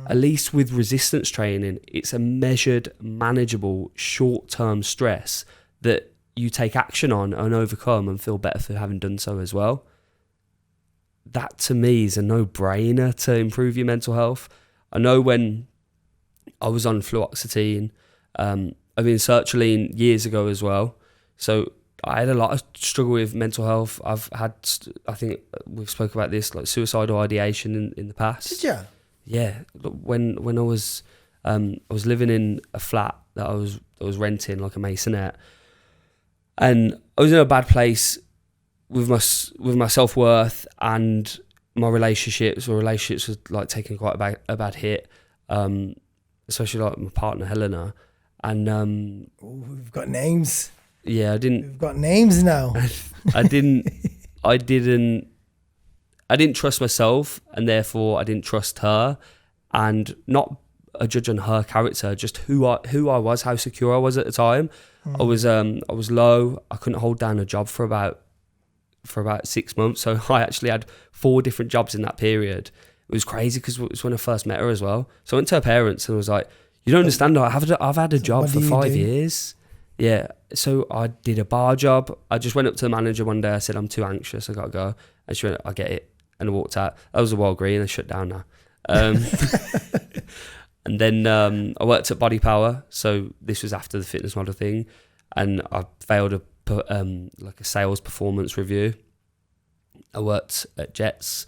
S2: At least with resistance training, it's a measured, manageable, short-term stress that you take action on and overcome and feel better for having done so as well. That to me is a no-brainer to improve your mental health. I know when I was on fluoxetine, I've been sertraline years ago as well. So I had a lot of struggle with mental health. I've had, I think we've spoke about this, like suicidal ideation in the past.
S1: Did you?
S2: Yeah, when I was living in a flat that I was renting, like a masonette, and I was in a bad place with my self-worth and my relationships. My relationships was like taking quite a bad hit, especially like my partner Helena, and
S1: we've got names.
S2: Yeah,
S1: We've got names now.
S2: I didn't trust myself, and therefore I didn't trust her, and not a judge on her character, just who I was, how secure I was at the time. I was low. I couldn't hold down a job for about 6 months. So I actually had 4 different jobs in that period. It was crazy because it was when I first met her as well. So I went to her parents and was like, "You don't understand. I've had a job for 5 years." Yeah. So I did a bar job. I just went up to the manager one day. I said, "I'm too anxious. I gotta go." And she went, "I get it." And I walked out. That was a Wild Green. They shut down now. And then I worked at Body Power. So this was after the fitness model thing. And I failed like a sales performance review. I worked at Jets,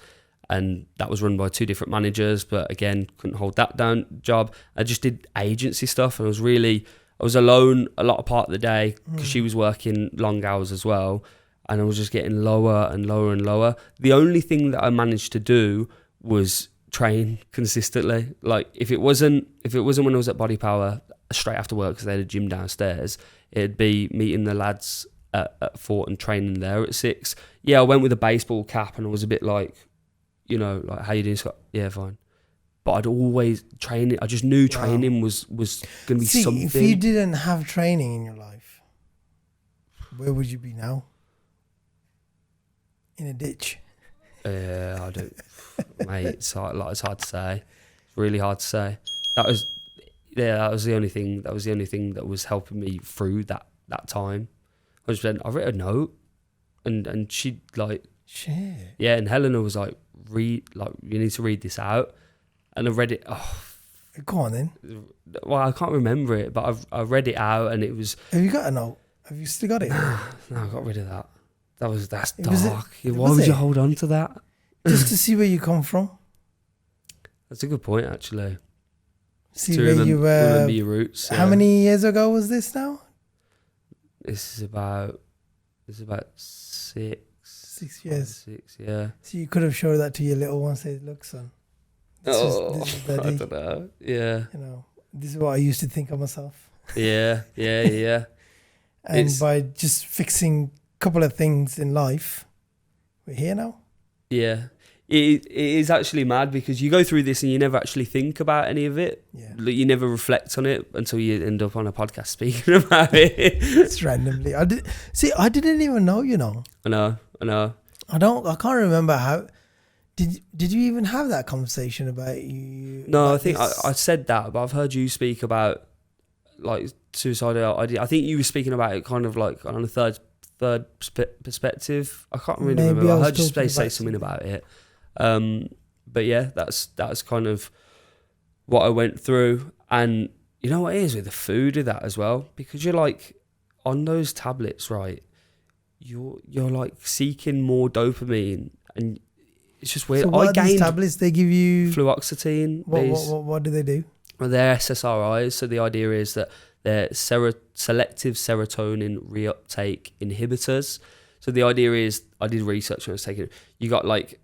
S2: and that was run by 2 different managers. But again, couldn't hold that down job. I just did agency stuff. And I was alone a lot of part of the day because she was working long hours as well. And I was just getting lower and lower and lower. The only thing that I managed to do was train consistently. Like if it wasn't when I was at Body Power straight after work because they had a gym downstairs, it'd be meeting the lads at 4 and training there at 6. Yeah, I went with a baseball cap and I was a bit like, like, "How you doing, Scott?" "Yeah, fine." But I'd always train it. I just knew training was going to be something.
S1: If you didn't have training in your life, where would you be now? In a ditch.
S2: Yeah, I don't, mate. It's hard to say. It's really hard to say. That was the only thing. That was the only thing that was helping me through that time. I wrote a note, and she like,
S1: shit.
S2: Yeah, and Helena was like, you need to read this out, and I read it. Oh,
S1: go on then.
S2: Well, I can't remember it, but I read it out, and it was.
S1: Have you got a note? Have you still got it?
S2: No, I got rid of that. That's dark. Why would you hold on to that?
S1: Just to see where you come from.
S2: That's a good point, actually.
S1: See where you were.
S2: Remember your roots.
S1: How many years ago was this now?
S2: This is about 6.
S1: 6 years.
S2: 6, yeah.
S1: So you could have showed that to your little one. Say, "Look, son. This is Daddy.
S2: I don't know. Yeah.
S1: This is what I used to think of myself."
S2: Yeah.
S1: And by just fixing a couple of things in life, we're here now.
S2: Yeah. it is actually mad because you go through this and you never actually think about any of it.
S1: Yeah.
S2: Like, you never reflect on it until you end up on a podcast speaking about it.
S1: It's randomly. I didn't even know, you know.
S2: I know.
S1: I can't remember how. Did you even have that conversation about you?
S2: No,
S1: about
S2: I think I said that, but I've heard you speak about like suicidal idea. I think you were speaking about it kind of like on a third perspective. I can't really remember. I heard you say something about it. But yeah, that's kind of what I went through. And you know what it is with the food of that as well, because you're like on those tablets, right? You're like seeking more dopamine, and it's just weird.
S1: So what are these tablets they give you?
S2: Fluoxetine.
S1: What do they do?
S2: Well, they're SSRIs. So the idea is that they're selective serotonin reuptake inhibitors. So the idea is, I did research when I was taking it. You got like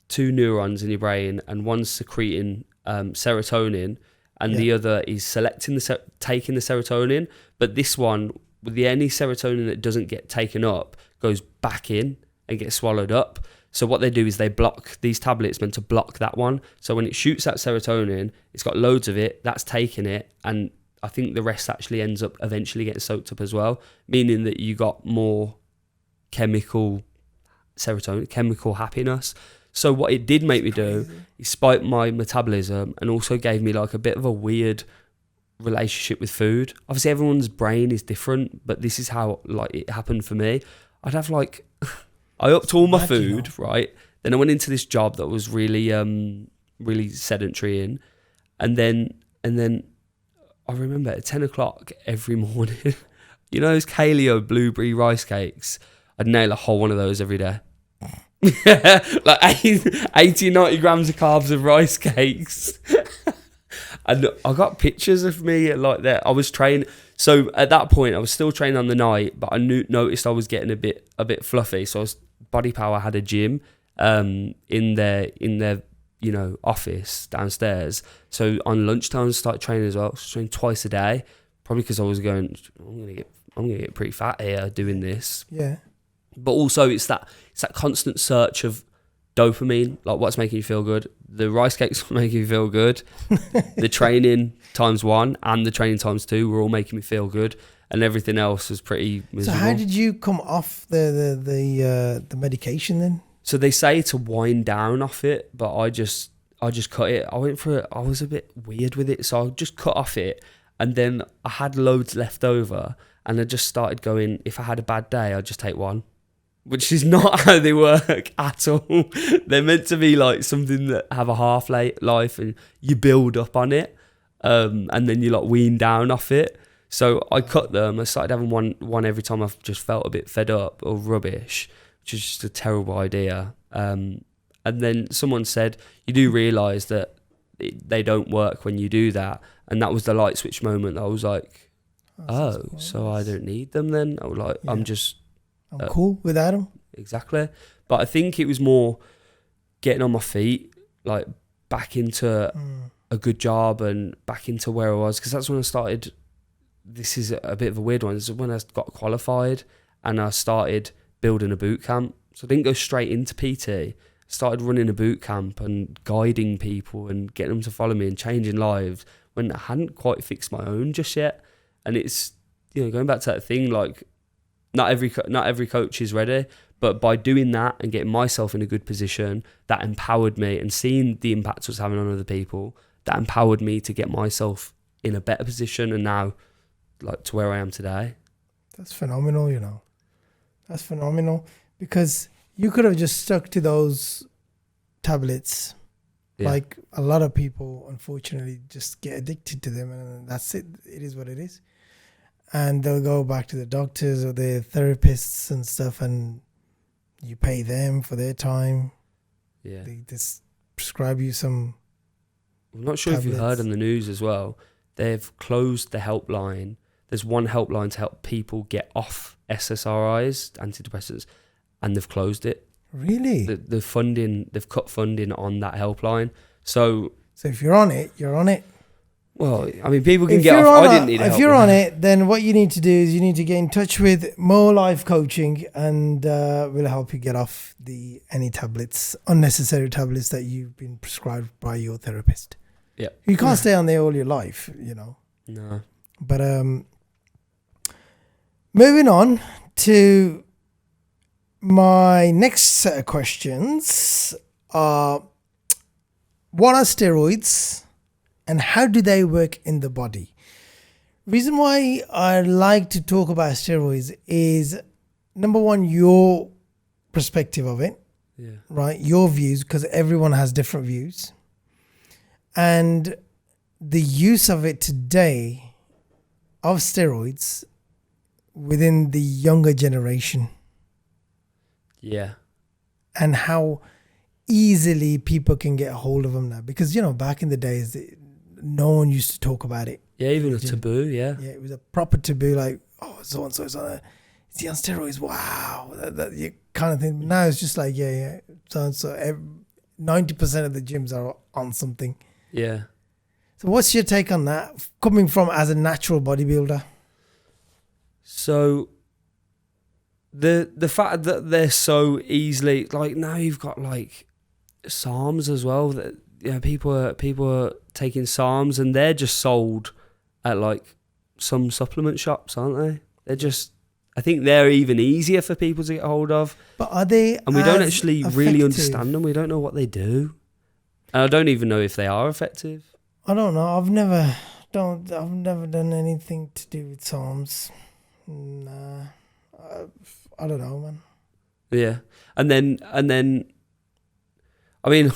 S2: 2 neurons in your brain, and one's secreting serotonin, and the other is taking the serotonin. But this one, with any serotonin that doesn't get taken up, goes back in and gets swallowed up. So what they do is they block these tablets, meant to block that one. So when it shoots out serotonin, it's got loads of it, that's taking it, and I think the rest actually ends up eventually getting soaked up as well, meaning that you got more chemical serotonin, chemical happiness. So what it did make me do is spike my metabolism, and also gave me like a bit of a weird relationship with food. Obviously everyone's brain is different, but this is how like it happened for me. I'd have like I upped all my food, right? Then I went into this job that was really really sedentary and then I remember at 10 o'clock every morning, you know those Kaleo blueberry rice cakes? I'd nail a whole one of those every day. Like 80, 90 grams of carbs of rice cakes. And I got pictures of me like that. I was training. So at that point, I was still training on the night, but I noticed I was getting a bit fluffy. So Body Power had a gym in their office downstairs. So on lunchtime, I started training as well. I was training twice a day, probably because I was going, I'm gonna get pretty fat here doing this.
S1: Yeah.
S2: But also it's that constant search of dopamine, like what's making you feel good. The rice cakes were making me feel good. The training ×1 and the training ×2 were all making me feel good, and everything else was pretty miserable.
S1: So how did you come off the medication then?
S2: So they say to wind down off it, but I just cut it. I was a bit weird with it, so I just cut off it, and then I had loads left over, and I just started going, if I had a bad day, I'd just take one. Which is not how they work at all. They're meant to be like something that have a half-life and you build up on it, and then you like wean down off it. So I cut them. I started having one every time I've just felt a bit fed up or rubbish, which is just a terrible idea. And then someone said, you do realise that they don't work when you do that. And that was the light switch moment. I was like, so I don't need them then? I was like, yeah. I'm
S1: cool without them.
S2: Exactly. But I think it was more getting on my feet, like back into a good job and back into where I was. Because that's when I started, this is a bit of a weird one, this is when I got qualified and I started building a boot camp. So I didn't go straight into PT. I started running a boot camp and guiding people and getting them to follow me and changing lives when I hadn't quite fixed my own just yet. And it's, going back to that thing, like, not every coach is ready, but by doing that and getting myself in a good position, that empowered me, and seeing the impact it was having on other people, that empowered me to get myself in a better position, and now like to where I am today.
S1: That's phenomenal, That's phenomenal, because you could have just stuck to those tablets. Yeah. Like a lot of people, unfortunately, just get addicted to them, and that's it. It is what it is. And they'll go back to the doctors or the therapists and stuff, and you pay them for their time.
S2: Yeah.
S1: They just prescribe you some
S2: I'm not sure
S1: tablets.
S2: If you heard on the news as well, they've closed the helpline. There's one helpline to help people get off SSRIs, antidepressants, and they've closed it.
S1: Really?
S2: The funding, they've cut funding on that helpline. So
S1: if you're on it, you're on it.
S2: Well, I mean, people can get off. I didn't need help.
S1: If you're on it, then what you need to do is you need to get in touch with More Life Coaching, and we'll help you get off any tablets, unnecessary tablets that you've been prescribed by your therapist.
S2: Yeah.
S1: You can't stay on there all your life, you know.
S2: No.
S1: But moving on to my next set of questions are, what are steroids and how do they work in the body? Reason why I like to talk about steroids is, number one, your perspective of it, right? Your views, because everyone has different views. And the use of it today of steroids within the younger generation.
S2: Yeah.
S1: And how easily people can get a hold of them now. Because, you know, back in the days, no one used to talk about it.
S2: Yeah, even a taboo, yeah.
S1: Yeah, it was a proper taboo, like, oh, so-and-so is on steroids, wow. That kind of thing. Now it's just like, yeah, so-and-so. 90% of the gyms are on something.
S2: Yeah.
S1: So what's your take on that, coming from as a natural bodybuilder?
S2: So the fact that they're so easily, like, now you've got like SARMs as well, that people are taking SARMs and they're just sold at like some supplement shops, aren't they? They're just, I think they're even easier for people to get hold of.
S1: But are they?
S2: And we don't actually
S1: effective?
S2: Really understand them. We don't know what they do. And I don't even know if they are effective.
S1: I don't know. I've never done anything to do with SARMs. Nah, I don't know, man.
S2: Yeah, and then, I mean,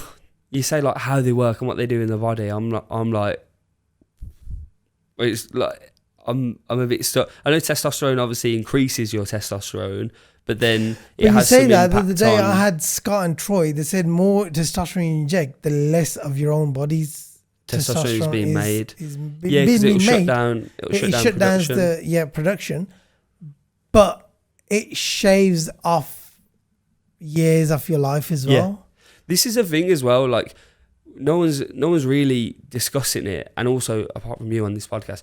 S2: you say like how they work and what they do in the body. I'm like, it's like I'm a bit stuck. I know testosterone obviously increases your testosterone, but then it has some impact. The other day
S1: I had Scott and Troy. They said more testosterone you inject, the less of your own body's
S2: testosterone is being made.
S1: Yeah, because
S2: it'll shut down. It'll shut down
S1: production. Production, but it shaves off years of your life as well.
S2: Yeah. This is a thing as well. Like no one's really discussing it, and also apart from you on this podcast.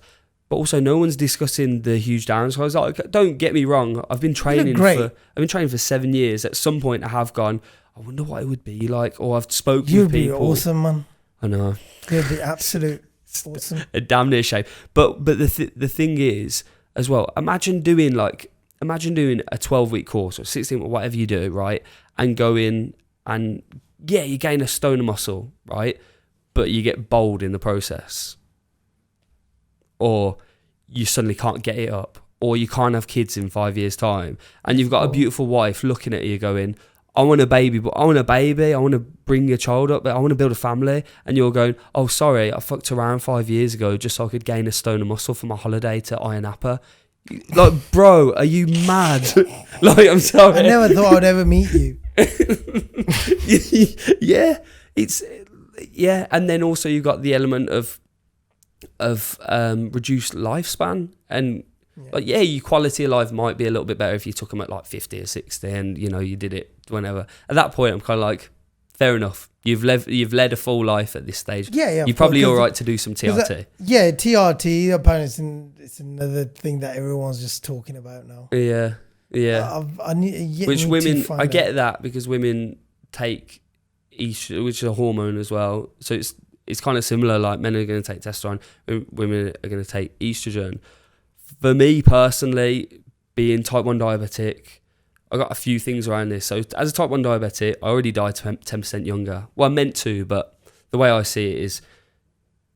S2: But also, no one's discussing the huge downsides. Like, don't get me wrong. I've been training for 7 years. At some point, I have gone, I wonder what it would be like. Or I've spoken with people.
S1: You'd be awesome, man.
S2: I know.
S1: You'd be absolute awesome.
S2: A damn near shame. But the thing is, as well, imagine doing a 12-week course or 16 or whatever you do, right? And go in and you gain a stone of muscle, right? But you get bald in the process. Or you suddenly can't get it up, or you can't have kids in 5 years' time, and you've got a beautiful wife looking at you going, I want a baby, I want to bring a child up, but I want to build a family, and you're going, oh, sorry, I fucked around 5 years ago just so I could gain a stone of muscle for my holiday to Ayia Napa. Like, bro, are you mad? Like, I'm sorry.
S1: I never thought I'd ever meet you.
S2: And then also you've got the element of reduced lifespan, and your quality of life might be a little bit better if you took them at like 50 or 60 and you did it whenever. At that point I'm kind of like, fair enough, you've led a full life at this stage. You're probably all right to do some TRT.
S1: TRT apparently it's another thing that everyone's just talking about now.
S2: Which women, I get that, because women take estrogen, which is a hormone as well, so it's kind of similar. Like, men are going to take testosterone, women are going to take estrogen. For me personally, being type 1 diabetic, I got a few things around this. So as a type 1 diabetic, I already died 10% younger. Well, I meant to, but the way I see it is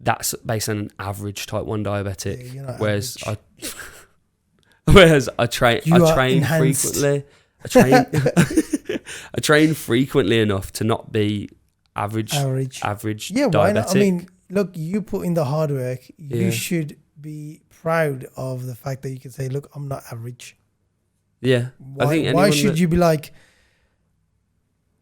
S2: that's based on an average type 1 diabetic. Whereas I train frequently. I train frequently enough to not be average diabetic.
S1: Why not? I mean, look, you put in the hard work. You should be proud of the fact that you can say, look, I'm not average.
S2: Yeah.
S1: Why should you be like,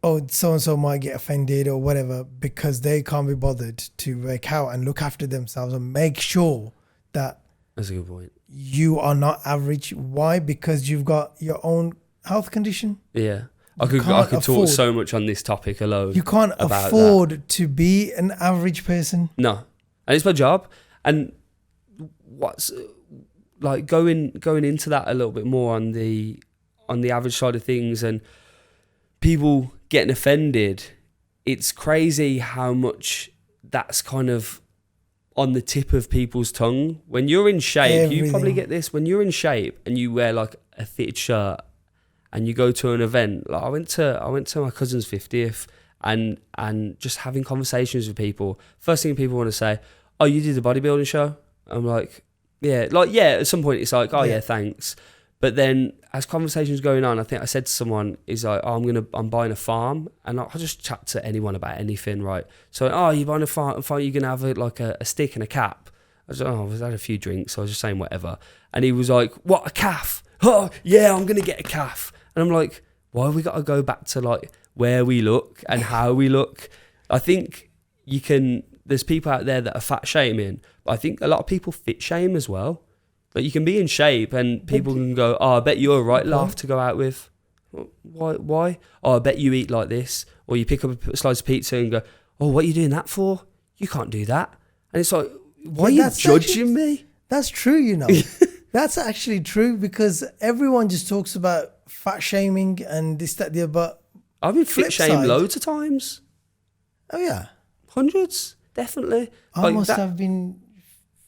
S1: oh, so-and-so might get offended or whatever because they can't be bothered to work out and look after themselves and make sure that
S2: that's a good point.
S1: You are not average. Why? Because you've got your own health condition.
S2: Yeah. I could talk so much on this topic alone.
S1: You can't afford to be an average person.
S2: No. And it's my job. And what's like going into that a little bit more on the average side of things and people getting offended, it's crazy how much that's kind of on the tip of people's tongue. When you're in shape, you probably get this, when you're in shape and you wear like a fitted shirt and you go to an event, like I went to my cousin's 50th and just having conversations with people, first thing people want to say, oh, you did the bodybuilding show? I'm like, yeah, at some point it's like, oh yeah, thanks. But then as conversations going on, I think I said to someone, is like, oh, I'm buying a farm, and I'll just chat to anyone about anything, right? So, oh, you're buying a farm, you're gonna have a stick and a cap. I was like, oh, I've had a few drinks, so I was just saying whatever. And he was like, what, a calf? Oh yeah, I'm gonna get a calf. And I'm like, why have we got to go back to like where we look and how we look? I think there's people out there that are fat shaming, but I think a lot of people fit shame as well. Like you can be in shape and people can go, oh, I bet you're a right laugh to go out with. Why? Oh, I bet you eat like this. Or you pick up a slice of pizza and go, oh, what are you doing that for? You can't do that. And it's like, why are you judging me?
S1: That's true, you know. That's actually true because everyone just talks about fat shaming and this, that, the other. But
S2: I've been fit shamed loads of times.
S1: Oh, yeah.
S2: Hundreds, definitely.
S1: I must have been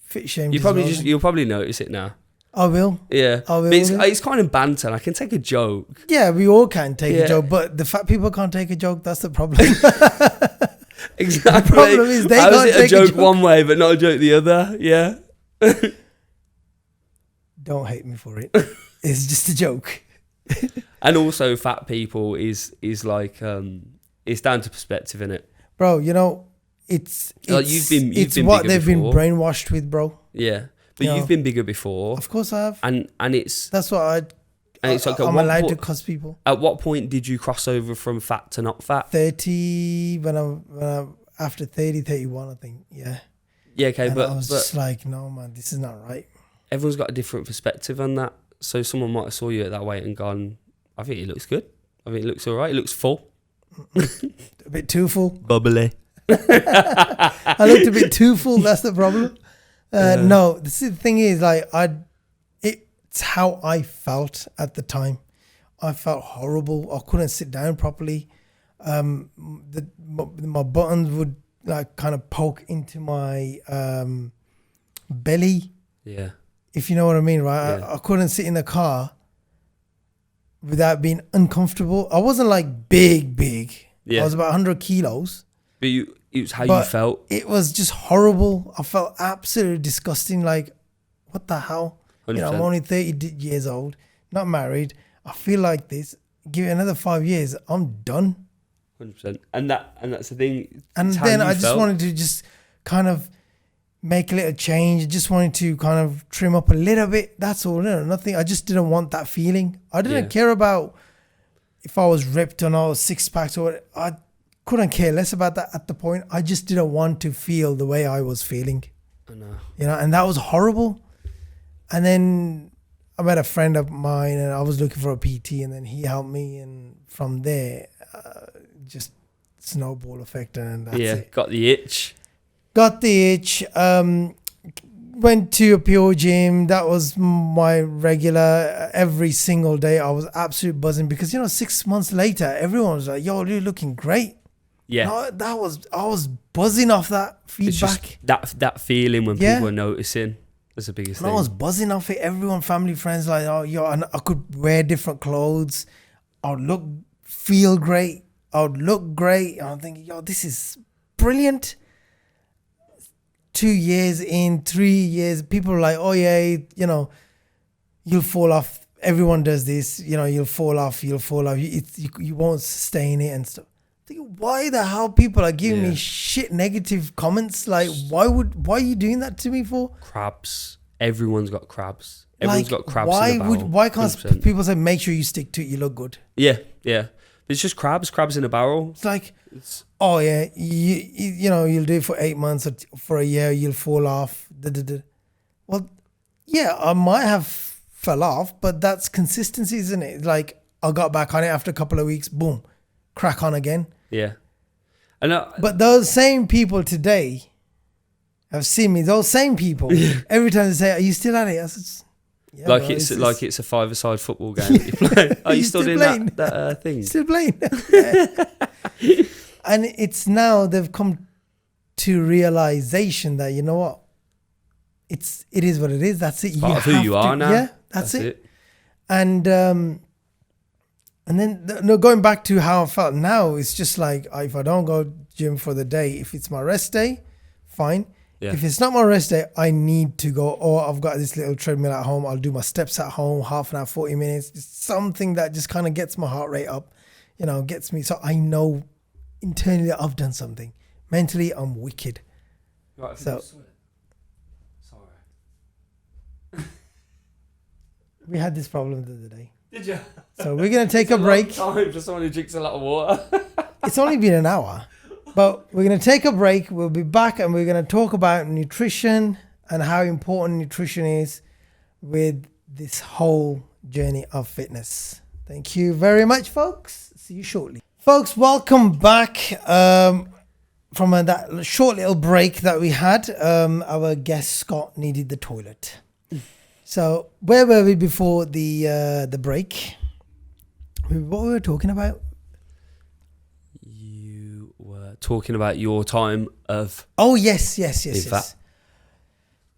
S1: fit shamed.
S2: You'll probably notice it now.
S1: I will.
S2: Yeah.
S1: I will.
S2: But it's kind of banter. I can take a joke.
S1: Yeah, we all can take a joke, but the fat people can't take a joke. That's the problem.
S2: Exactly.
S1: The problem is they can't take
S2: a joke one way, but not a joke the other. Yeah.
S1: Don't hate me for it. It's just a joke.
S2: And also, fat people is like it's down to perspective, innit?
S1: Bro, you know, it's
S2: like you've been
S1: what
S2: bigger
S1: they've
S2: before.
S1: been brainwashed with, bro.
S2: Yeah, but you've been bigger before.
S1: Of course I have.
S2: And it's
S1: that's what
S2: it's like
S1: I'm allowed to cuss people.
S2: At what point did you cross over from fat to not fat?
S1: 30 when I after 30, 31, I think. Yeah.
S2: Yeah, okay,
S1: and
S2: but
S1: I was just like, no, man, this is not right.
S2: Everyone's got a different perspective on that. So someone might have saw you at that weight and gone, I think it looks good. I think it looks all right. It looks full.
S1: A bit too full.
S2: Bubbly.
S1: I looked a bit too full. That's the problem. No, the thing is, like, it's how I felt at the time. I felt horrible. I couldn't sit down properly. My buttons would like kind of poke into my belly.
S2: Yeah.
S1: If you know what I mean, right? Yeah. I couldn't sit in the car without being uncomfortable. I wasn't like big. Yeah. I was about 100 kilos.
S2: But it was how you felt.
S1: It was just horrible. I felt absolutely disgusting. Like, what the hell?
S2: 100%.
S1: You know, I'm only 30 years old, not married. I feel like this. Give it another 5 years, I'm done.
S2: 100%. And that's the thing.
S1: And then I just wanted to just kind of make a little change. I just wanted to kind of trim up a little bit. That's all. No, nothing. I just didn't want that feeling. I didn't care about if I was ripped or not, 6 packs or what. I couldn't care less about that at the point. I just didn't want to feel the way I was feeling.
S2: I know. You
S1: know, and that was horrible. And then I met a friend of mine and I was looking for a PT and then he helped me. And from there, just snowball effect and that's it.
S2: Got the itch.
S1: Got the itch. Went to a pure gym. That was my regular. Every single day I was absolutely buzzing because, you know, 6 months later, everyone was like, yo, you're looking great.
S2: Yeah.
S1: No, I was buzzing off that feedback.
S2: That feeling when people are noticing. That's the biggest thing.
S1: I was buzzing off it. Everyone, family, friends, like, oh, yo, and I could wear different clothes. I would feel great. I would look great. And I'm thinking, yo, this is brilliant. 2 years in, 3 years, people are like, oh yeah, you know, you'll fall off. Everyone does this. You know, you'll fall off. You won't sustain it and stuff. Why the hell people are giving me shit negative comments? Like, why are you doing that to me for?
S2: Crabs. Everyone's got crabs. Everyone's got crabs in the barrel.
S1: Why can't people say, make sure you stick to it, you look good?
S2: Yeah. It's just crabs in a barrel.
S1: It's like, oh yeah, you know, you'll do it for 8 months or for a year, you'll fall off. Well, yeah, I might have fell off, but that's consistency, isn't it? Like, I got back on it after a couple of weeks, boom, crack on again.
S2: Yeah.
S1: But those same people today I've seen me, those same people. Every time they say, "Are you still at it?" I said, "Yeah,
S2: like
S1: bro,
S2: it's a five-a-side football game that you play. Are you still doing
S1: playing?
S2: that thing?
S1: Still playing." Yeah. And it's now they've come to realization that, you know what, it is what it is. That's it.
S2: Part of who you are now.
S1: Yeah, that's it. And then going back to how I felt now, it's just like, if I don't go gym for the day, if it's my rest day, fine.
S2: Yeah.
S1: If it's not my rest day, I need to go. Or I've got this little treadmill at home. I'll do my steps at home, half an hour, 40 minutes. Just something that just kind of gets my heart rate up, gets me. So I know internally I've done something. Mentally, I'm wicked.
S2: Right,
S1: so
S2: sorry.
S1: We had this problem the other day.
S2: Did you?
S1: So we're going to take a break.
S2: Time for someone who drinks a lot of water.
S1: It's only been an hour. But we're going to take a break. We'll be back and we're going to talk about nutrition and how important nutrition is with this whole journey of fitness. Thank you very much, folks. See you shortly. Folks, welcome back from that short little break that we had. Our guest, Scott, needed the toilet. So where were we before the break? What were we talking about?
S2: Talking about your time of
S1: yes.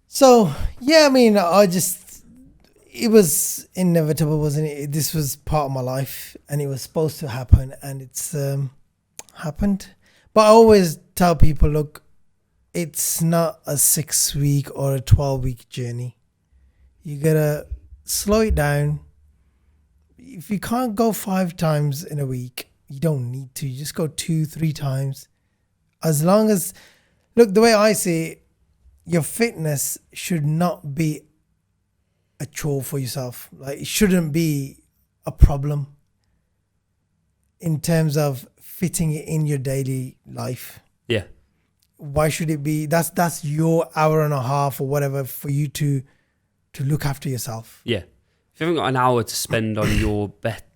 S1: So yeah, I mean, it was inevitable, wasn't it? This was part of my life and it was supposed to happen, and it's happened. But I always tell people, look, it's not a 6-week or a 12-week journey. You gotta slow it down. If you can't go 5 times in a week, you don't need to. You just go 2-3 times. As long as, look, the way I see it, your fitness should not be a chore for yourself. Like, it shouldn't be a problem in terms of fitting it in your daily life.
S2: Yeah.
S1: Why should it be? That's your hour and a half or whatever for you to look after yourself.
S2: Yeah. If you haven't got an hour to spend on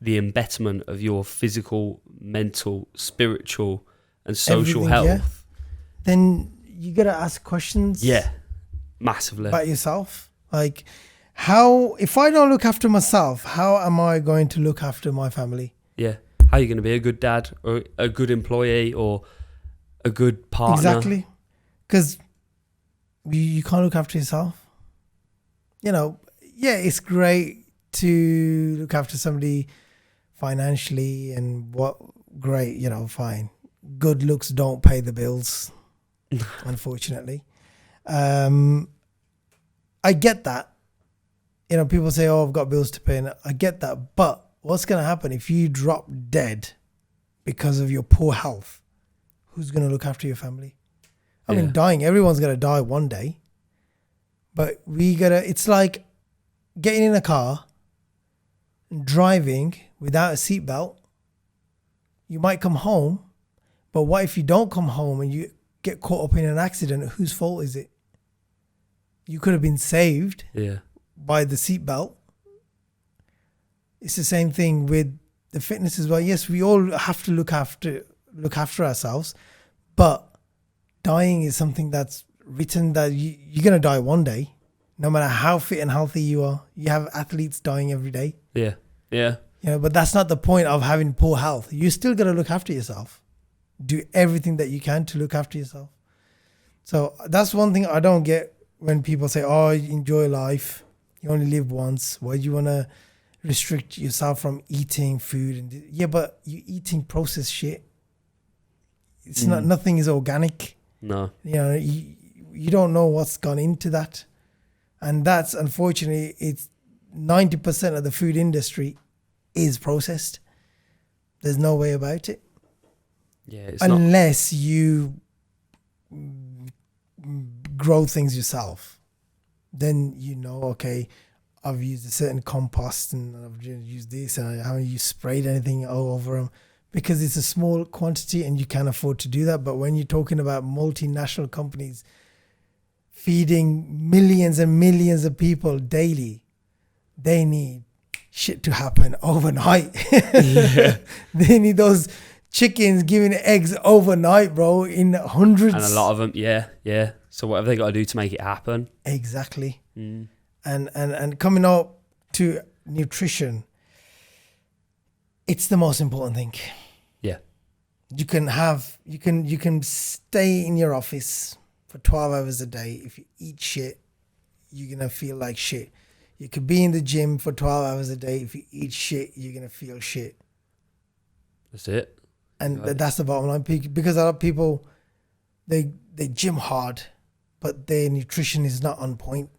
S2: the embetterment of your physical, mental, spiritual, and social health,
S1: yeah, then you got to ask questions.
S2: Yeah, massively.
S1: About yourself. Like, if I don't look after myself, how am I going to look after my family?
S2: Yeah. How are you going to be a good dad or a good employee or a good partner?
S1: Exactly. Because you can't look after yourself. Yeah, it's great to look after somebody financially and great, fine. Good looks don't pay the bills, unfortunately. I get that. People say, "Oh, I've got bills to pay," and I get that. But what's going to happen if you drop dead because of your poor health? Who's going to look after your family? I mean, dying. Everyone's going to die one day. But it's like getting in a car and driving without a seatbelt. You might come home, but what if you don't come home and you get caught up in an accident? Whose fault is it? You could have been saved by the seatbelt. It's the same thing with the fitness as well. Yes, we all have to look after ourselves, but dying is something that's written that you're going to die one day, no matter how fit and healthy you are. You have athletes dying every day.
S2: Yeah.
S1: But that's not the point of having poor health. You still got to look after yourself. Do everything that you can to look after yourself. So that's one thing I don't get when people say, "Oh, enjoy life. You only live once. Why do you want to restrict yourself from eating food?" Yeah, but you're eating processed shit. It's not. Nothing is organic.
S2: No.
S1: You don't know what's gone into that, and that's unfortunately it's 90% of the food industry is processed. There's no way about it.
S2: Yeah,
S1: unless you grow things yourself, then okay, I've used a certain compost and I've used this and I haven't sprayed anything all over them, because it's a small quantity and you can't afford to do that. But when you're talking about multinational companies feeding millions and millions of people daily, they need shit to happen overnight. They need those chickens giving eggs overnight, bro, in hundreds.
S2: And a lot of them, yeah. So whatever they got to do to make it happen.
S1: Exactly. And coming up to nutrition, it's the most important thing.
S2: Yeah.
S1: You can stay in your office for 12 hours a day. If you eat shit, you're going to feel like shit. You could be in the gym for 12 hours a day. If you eat shit, you're going to feel shit.
S2: That's it.
S1: And that's the bottom line. Because a lot of people, they gym hard, but their nutrition is not on point.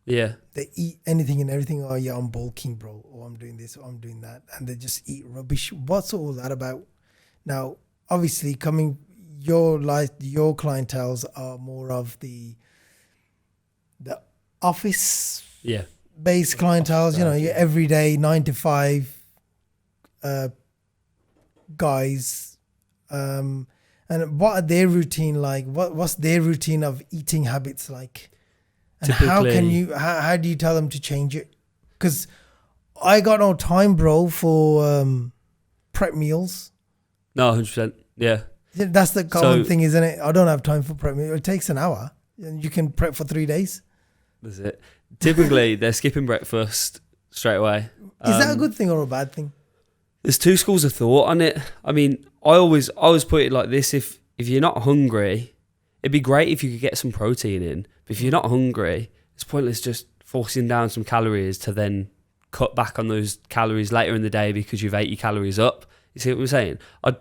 S2: Yeah.
S1: They eat anything and everything. Oh, yeah, I'm bulking, bro. Or I'm doing this, or I'm doing that. And they just eat rubbish. What's all that about? Now, obviously, your clienteles are more of the office based clienteles, your everyday 9 to 5 guys. And what are their routine like? What's their routine of eating habits like? And how do you tell them to change it? Because I got no time, bro, for prep meals.
S2: No, 100%. Yeah.
S1: That's the common thing, isn't it? I don't have time for prep meals. It takes an hour and you can prep for 3 days. That's
S2: it. Typically, they're skipping breakfast straight away.
S1: Is that a good thing or a bad thing?
S2: There's two schools of thought on it. I mean, I always put it like this. If you're not hungry, it'd be great if you could get some protein in. But if you're not hungry, it's pointless just forcing down some calories to then cut back on those calories later in the day because you've ate your calories up. You see what I'm saying? I'd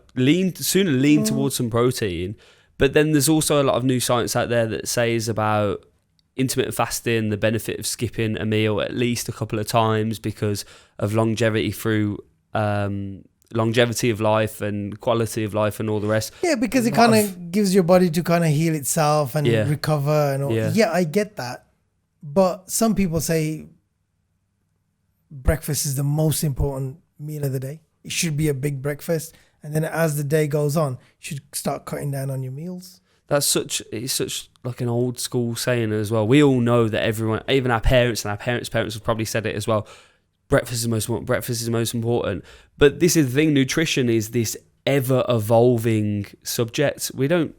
S2: sooner lean towards some protein. But then there's also a lot of new science out there that says about intermittent fasting, the benefit of skipping a meal at least a couple of times because of longevity through longevity of life and quality of life and all the rest.
S1: Yeah, because it kind of gives your body to kind of heal itself and recover and all. Yeah, I get that. But some people say breakfast is the most important meal of the day. It should be a big breakfast. And then as the day goes on, you should start cutting down on your meals.
S2: It's such like an old school saying as well. We all know that everyone, even our parents and our parents' parents have probably said it as well. Breakfast is the most important. Breakfast is the most important. But this is the thing. Nutrition is this ever evolving subject. We don't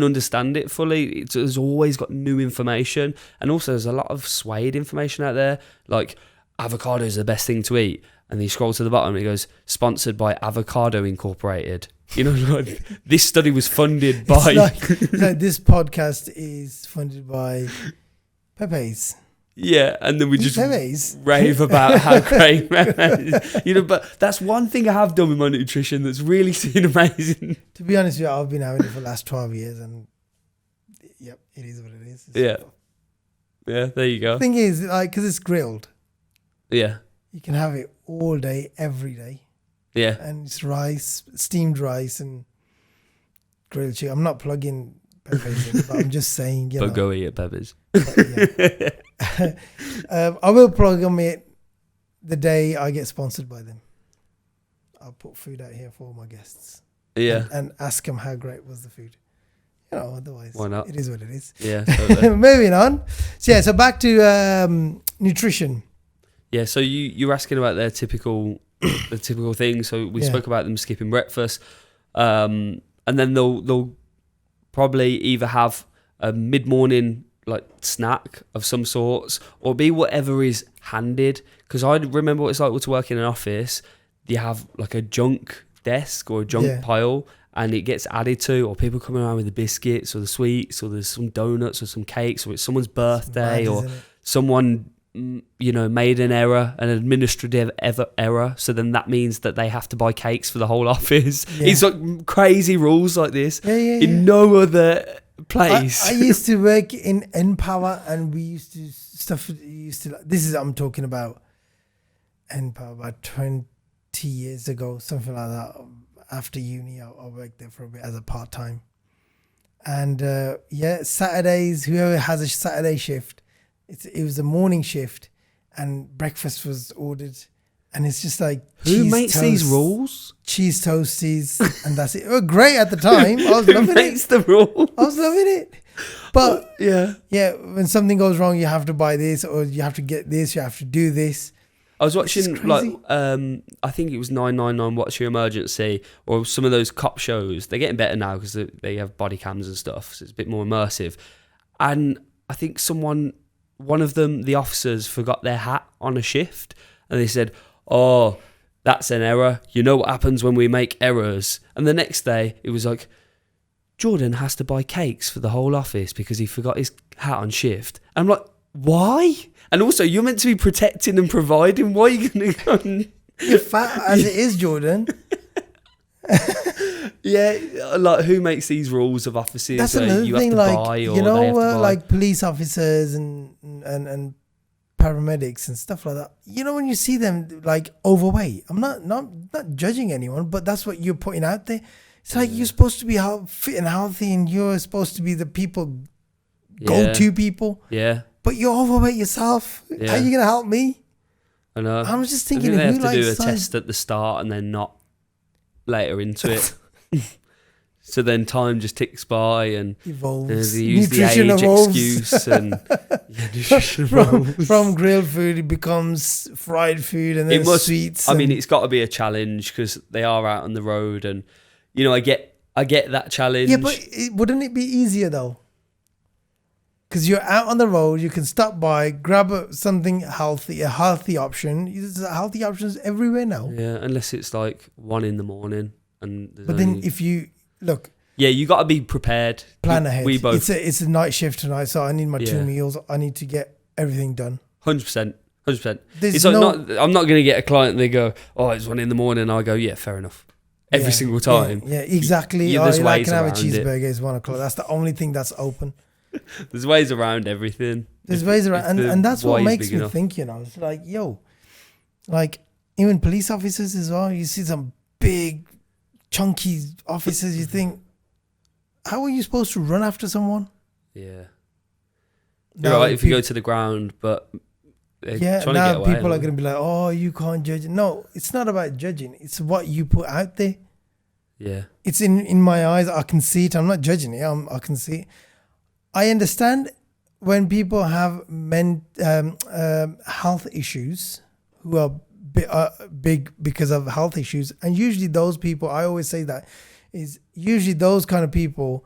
S2: understand it fully. It's always got new information, and also there's a lot of swayed information out there. Like avocado is the best thing to eat, and then you scroll to the bottom and it goes sponsored by Avocado Incorporated. Like, this study was funded by.
S1: It's like this podcast is funded by Pepe's.
S2: Yeah, and then we just rave about how great Pepe's is. But that's one thing I have done with my nutrition that's really seen amazing.
S1: To be honest with you, I've been having it for the last 12 years, and yep, it is what it is.
S2: Yeah, there you go.
S1: The thing is, like, because it's grilled.
S2: Yeah.
S1: You can have it all day, every day.
S2: Yeah.
S1: And it's rice, steamed rice and grilled chicken. I'm not plugging Pepe's in, but I'm just saying,
S2: but go eat at Pepe's.
S1: I will plug them it the day I get sponsored by them. I'll put food out here for all my guests.
S2: Yeah.
S1: And ask them how great was the food. Otherwise,
S2: why not?
S1: It is what it is.
S2: Yeah. Totally.
S1: Moving on. So back to nutrition.
S2: Yeah. So you were asking about the typical thing. So we spoke about them skipping breakfast, and then they'll probably either have a mid-morning like snack of some sorts, or be whatever is handed. Because I remember what it's like to work in an office. You have like a junk desk or a junk pile, and it gets added to, or people coming around with the biscuits or the sweets, or there's some donuts or some cakes, or it's someone's birthday, or someone made an error, an administrative error, so then that means that they have to buy cakes for the whole office. It's like crazy rules like this in no other place.
S1: I used to work in N-Power, and we used to I'm talking about N-Power about 20 years ago, something like that. After uni, I worked there for a bit as a part-time. And Saturdays, whoever has a Saturday shift, it was a morning shift, and breakfast was ordered. And it's just like,
S2: who makes these rules?
S1: Cheese toasties, and that's it. It was great at the time. I was loving it. Who
S2: makes the rule?
S1: I was loving it. But when something goes wrong, you have to buy this, or you have to get this, you have to do this.
S2: I was watching I think it was 999 What's Your Emergency, or some of those cop shows. They're getting better now because they have body cams and stuff, so it's a bit more immersive. and I think one of them, the officers, forgot their hat on a shift, and they said, "Oh, that's an error. You know what happens when we make errors." And the next day, it was like, Jordan has to buy cakes for the whole office because he forgot his hat on shift. I'm like, why? And also, you're meant to be protecting and providing. Why are you going to go and...
S1: You're fat as it is, Jordan.
S2: Yeah, like who makes these rules of offices?
S1: That's another
S2: you
S1: thing,
S2: have to
S1: like,
S2: buy, or
S1: you
S2: they
S1: know,
S2: have to buy.
S1: like police officers and paramedics and stuff like that. You know, when you see them like overweight, I'm not judging anyone, but that's what you're putting out there. It's like you're supposed to be fit and healthy, and you're supposed to be the people, go-to people.
S2: Yeah.
S1: But you're overweight yourself.
S2: Yeah.
S1: How are you gonna help me?
S2: I know.
S1: I'm just
S2: I
S1: thinking,
S2: think they
S1: who
S2: have to
S1: likes
S2: do a
S1: size?
S2: test at the start and then not later into it. So then time just ticks by, and
S1: Evolves.
S2: they use
S1: Nutrition
S2: the age
S1: evolves.
S2: excuse, and nutrition evolves.
S1: From grilled food, it becomes fried food, and then
S2: It must.
S1: sweets.
S2: I mean, it's got to be a challenge because they are out on the road, and you know, I get that challenge.
S1: yeah, but wouldn't it be easier though? Because you're out on the road, you can stop by, grab something healthy, a healthy option. There's healthy options everywhere now.
S2: Yeah, unless it's like 1 a.m. and.
S1: But then if you look,
S2: yeah, you got to be prepared.
S1: plan ahead.
S2: We both.
S1: It's a night shift tonight, so I need my 2 meals. I need to get everything done.
S2: 100%. 100%.
S1: There's
S2: It's like I'm not going to get a client and they go, "Oh, it's 1 a.m." and I go, "Yeah, fair enough." Every single time.
S1: Yeah, exactly.
S2: Yeah, there's
S1: I
S2: ways
S1: can have a
S2: around it.
S1: cheeseburger. It's 1 o'clock. That's the only thing that's open.
S2: There's ways around everything.
S1: There's ways around, and that's what
S2: why is
S1: makes
S2: big
S1: me
S2: enough.
S1: think. You know, it's like, yo, like even police officers as well. You see some big, chunky officers. You think, how are you supposed to run after someone?
S2: Yeah.
S1: Now,
S2: You're right if you go to the ground, but they're trying to get
S1: now
S2: away.
S1: people are going to be like, oh, you can't judge. No, it's not about judging. It's what you put out there.
S2: Yeah.
S1: It's in my eyes. I can see it. I'm not judging it. I can see it. I understand when people have health issues who are big because of health issues. And usually those people, I always say that, is usually those kind of people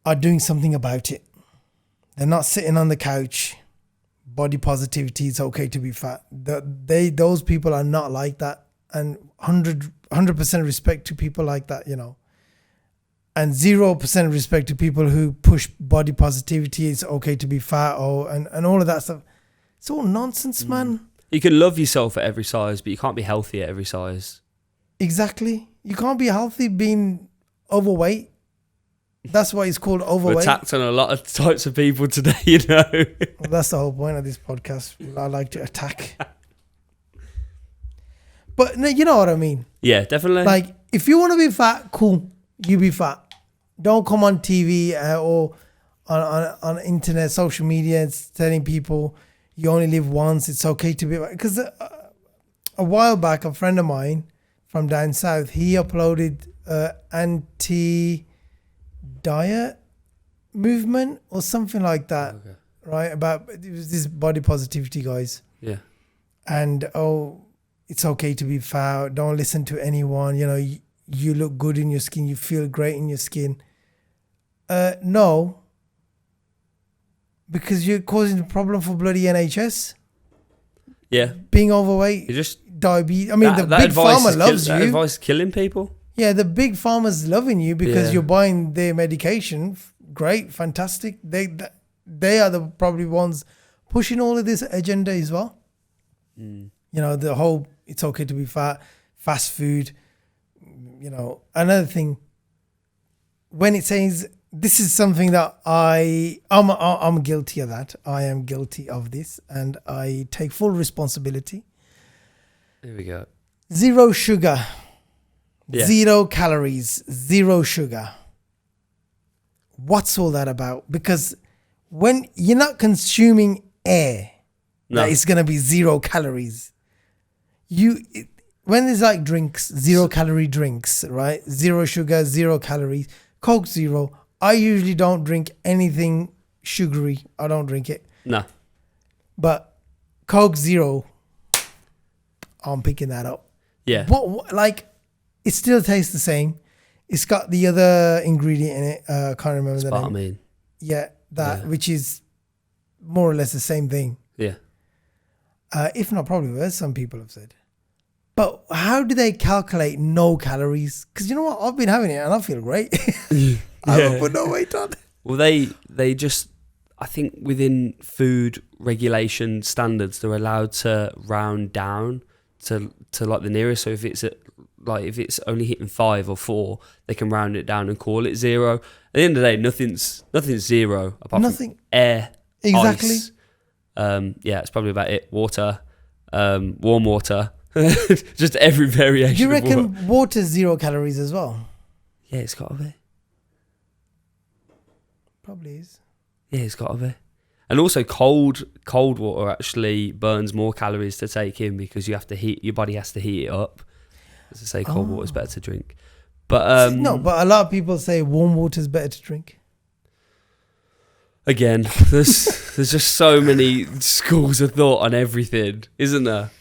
S1: are doing something about it. They're not sitting on the couch. Body positivity, it's okay to be fat. Those people are not like that. And 100% respect to people like that, you know. And 0% respect to people who push body positivity. It's okay to be fat, and all of that stuff. It's all nonsense, man.
S2: You can love yourself at every size, but you can't be healthy at every size.
S1: Exactly. You can't be healthy being overweight. That's why it's called overweight.
S2: We're attacked on a lot of types of people today, you know.
S1: Well, that's the whole point of this podcast. I like to attack. But you know what I mean?
S2: Yeah, definitely.
S1: Like, if you want to be fat, cool. You be fat. Don't come on TV or on internet, social media, and telling people you only live once. It's okay to be. Because a while back, a friend of mine from down south, he uploaded anti-diet movement or something like that, right? About it was this body positivity guys.
S2: Yeah.
S1: And it's okay to be fat. Don't listen to anyone. You know, you look good in your skin. You feel great in your skin. No, because you're causing a problem for bloody NHS.
S2: Yeah.
S1: Being overweight,
S2: You just
S1: diabetes. I mean, the
S2: that
S1: big
S2: advice
S1: pharma
S2: is
S1: loves
S2: that
S1: you.
S2: advice is killing people.
S1: Yeah, the big pharma's loving you because
S2: Yeah.
S1: you're buying their medication. Great, fantastic. They are the probably ones pushing all of this agenda as well. You know, the whole it's okay to be fat, fast food. You know, another thing, when it says this is something that I'm guilty of that. I am guilty of this, and I take full responsibility.
S2: There we go.
S1: 0 sugar,
S2: Yeah.
S1: 0 calories, 0 sugar. What's all that about? Because when you're not consuming air,
S2: No.
S1: it's going to be 0 calories. When there's like drinks, 0 calorie drinks, right? 0 sugar, 0 calories. Coke 0. I usually don't drink anything sugary. I don't drink it.
S2: No.
S1: But Coke 0, I'm picking that up.
S2: Yeah.
S1: What like, it still tastes the same. It's got the other ingredient in it. I can't remember the name.
S2: But I mean,
S1: Yeah, that, which is more or less the same thing.
S2: Yeah.
S1: If not probably worse, some people have said. But how do they calculate no calories? Because you know what? I've been having it and I feel great. I haven't put no weight on.
S2: Well, they just, I think within food regulation standards, they're allowed to round down to like the nearest. So if it's only hitting 5 or 4, they can round it down and call it 0. At the end of the day, nothing's 0 apart from air, ice. It's probably about it. Water, warm water, just every variation.
S1: Do you reckon water's 0 calories as well?
S2: Yeah, it's got to be.
S1: Probably is.
S2: Yeah, it's got to be. And also cold water actually burns more calories to take in because your body has to heat it up. As I say, cold water is better to drink. But
S1: no, but a lot of people say warm water is better to drink.
S2: Again, there's just so many schools of thought on everything, isn't there?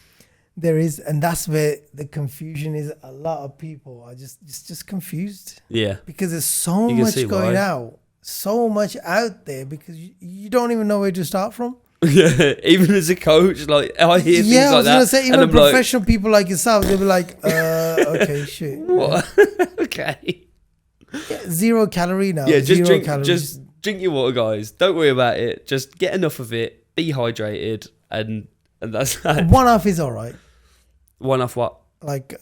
S1: There is, and that's where the confusion is. A lot of people are just confused.
S2: Yeah.
S1: Because there's so much going out, so much out there, because you don't even know where to start from.
S2: Yeah, even as a coach, like I hear things like that.
S1: Yeah, I was gonna say, even professional people like yourself, they'll be like, okay, shit.
S2: What? Okay.
S1: Yeah, 0 calorie now.
S2: Yeah, just
S1: calories.
S2: Drink your water, guys. Don't worry about it. Just get enough of it. Be hydrated, and that's that.
S1: 1 off is all right.
S2: 1 off what?
S1: Like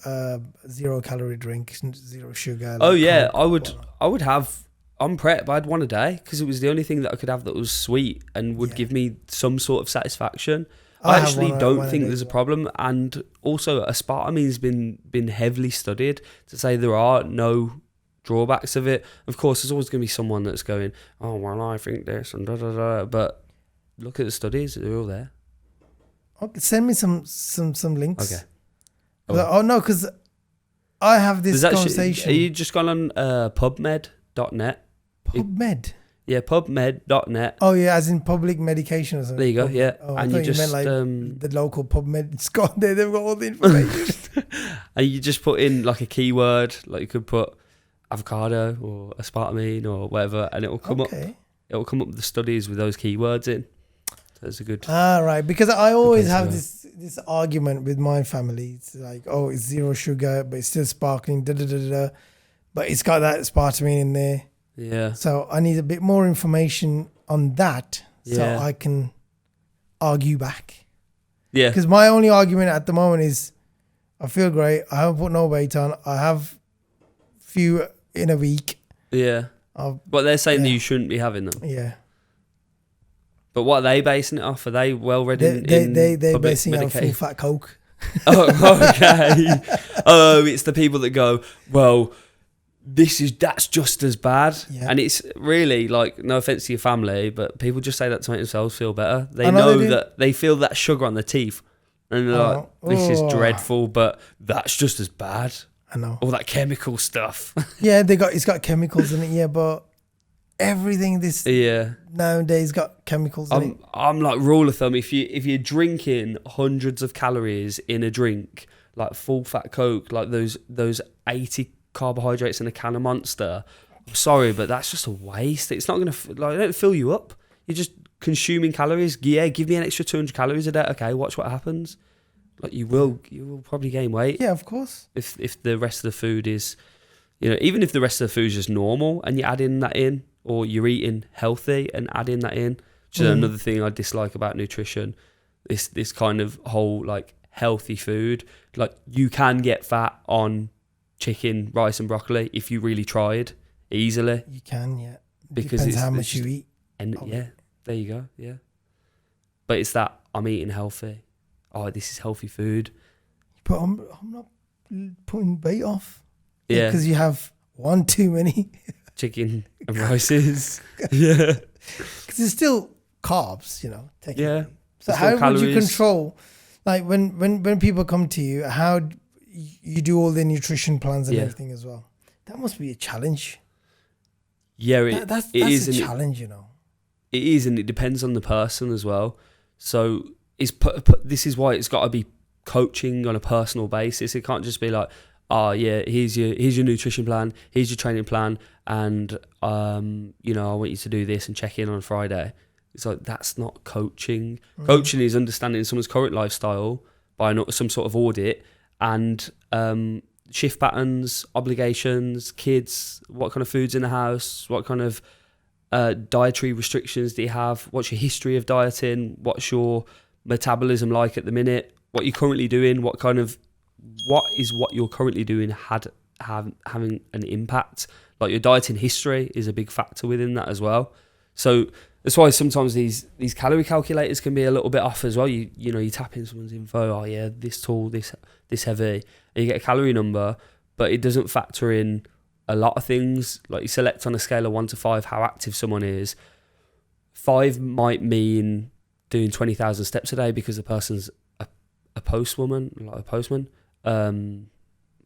S1: 0 calorie drink, 0 sugar.
S2: Oh yeah, I would have. I'm prep. I'd 1 a day because it was the only thing that I could have that was sweet and would give me some sort of satisfaction. I actually don't think there's a problem, and also aspartame's been heavily studied to say there are no drawbacks of it. Of course, there's always going to be someone that's going, oh well, I think this and da da da. But look at the studies; they're all there.
S1: Okay, send me some links.
S2: Okay.
S1: Oh no, because I have this conversation.
S2: Are you just gone on PubMed.net?
S1: PubMed.
S2: Yeah, PubMed.net.
S1: Oh yeah, as in public medication or something.
S2: There you go. Yeah,
S1: oh,
S2: and you just
S1: meant like the local PubMed. It's got there. They've got all the information.
S2: And you just put in like a keyword, like you could put avocado or aspartame or whatever, and it will come up. It will come up with the studies with those keywords in. So that's a good.
S1: Right, because I always have this argument with my family. It's like, oh, it's 0 sugar, but it's still sparkling. Da da da da. But it's got that aspartame in there.
S2: Yeah.
S1: So I need a bit more information on that so I can argue back.
S2: Yeah.
S1: Because my only argument at the moment is I feel great. I haven't put no weight on. I have few in a week.
S2: Yeah. But they're saying that you shouldn't be having them.
S1: Yeah.
S2: But what are they basing it off? Are they well read in
S1: they're basing it on full fat Coke.
S2: Oh, okay. Oh, it's the people that go, well, that's just as bad. Yeah. And it's really like, no offense to your family, but people just say that to make themselves feel better. They know that they feel that sugar on their teeth and they're like, this is dreadful, but that's just as bad.
S1: I know.
S2: All that chemical stuff.
S1: Yeah, it's got chemicals in it, yeah, but everything nowadays got chemicals in it.
S2: I'm like rule of thumb, if you're drinking hundreds of calories in a drink, like full fat Coke, like those 80 carbohydrates in a can of Monster, I'm sorry, but that's just a waste. It's not gonna it don't fill you up. You're just consuming calories. Yeah, give me an extra 200 calories a day. Okay, watch what happens. Like you will probably gain weight.
S1: Yeah, of course.
S2: If the rest of the food is, even if the rest of the food is just normal and you add in that in, or you're eating healthy and adding that in, which is another thing I dislike about nutrition. This kind of whole like healthy food. Like you can get fat on chicken, rice and broccoli if you really tried easily.
S1: You can, yeah.
S2: Because
S1: depends how much you eat.
S2: And there you go, yeah. But it's that I'm eating healthy. Oh, this is healthy food.
S1: But I'm not putting weight off.
S2: Yeah.
S1: Because you have one too many.
S2: Chicken and rices. Yeah.
S1: Because it's still carbs, technically.
S2: Yeah.
S1: So how would you control, like when people come to you, how you do all the nutrition plans and everything as well? That must be a challenge.
S2: Yeah,
S1: that's a challenge, It
S2: is, and it depends on the person as well. So this is why it's got to be coaching on a personal basis. It can't just be like, oh yeah, here's your nutrition plan, here's your training plan, and I want you to do this and check in on Friday. It's like, that's not coaching. Coaching is understanding someone's current lifestyle by some sort of audit, and shift patterns, obligations, kids, what kind of food's in the house, what kind of dietary restrictions do you have, what's your history of dieting, what's your metabolism like at the minute, what you're currently doing, what you're currently doing having an impact. Like your dieting history is a big factor within that as well. So that's why sometimes these calorie calculators can be a little bit off as well. You tap in someone's info, oh yeah, this tall, this heavy, and you get a calorie number, but it doesn't factor in a lot of things. Like you select on a scale of 1 to 5 how active someone is. 5 might mean doing 20,000 steps a day because the person's a postwoman, like a postman,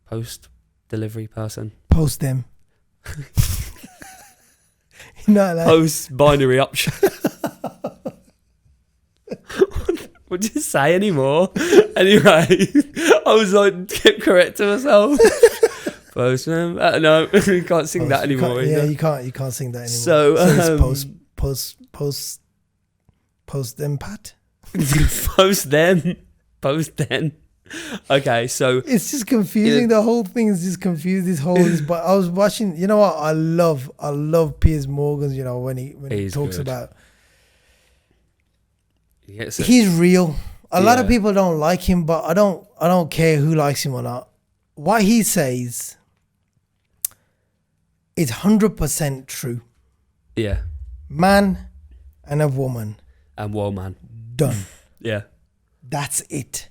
S2: post delivery person.
S1: Post them. Not like
S2: Post binary option. What did you say anymore? Anyway, I was like, kept correcting myself. Postman. No, you can't sing that anymore.
S1: You can't sing that anymore.
S2: So
S1: it's post them, Pat.
S2: Post then. Okay, so
S1: it's just confusing. The whole thing is just confused. But I was watching. You know what? I love Piers Morgan's. You know when he talks
S2: good.
S1: about.
S2: Yes,
S1: he's real. A lot of people don't like him, but I don't care who likes him or not. What he says is 100% true.
S2: Yeah.
S1: Man and a woman.
S2: And woman.
S1: Done.
S2: Yeah.
S1: That's it.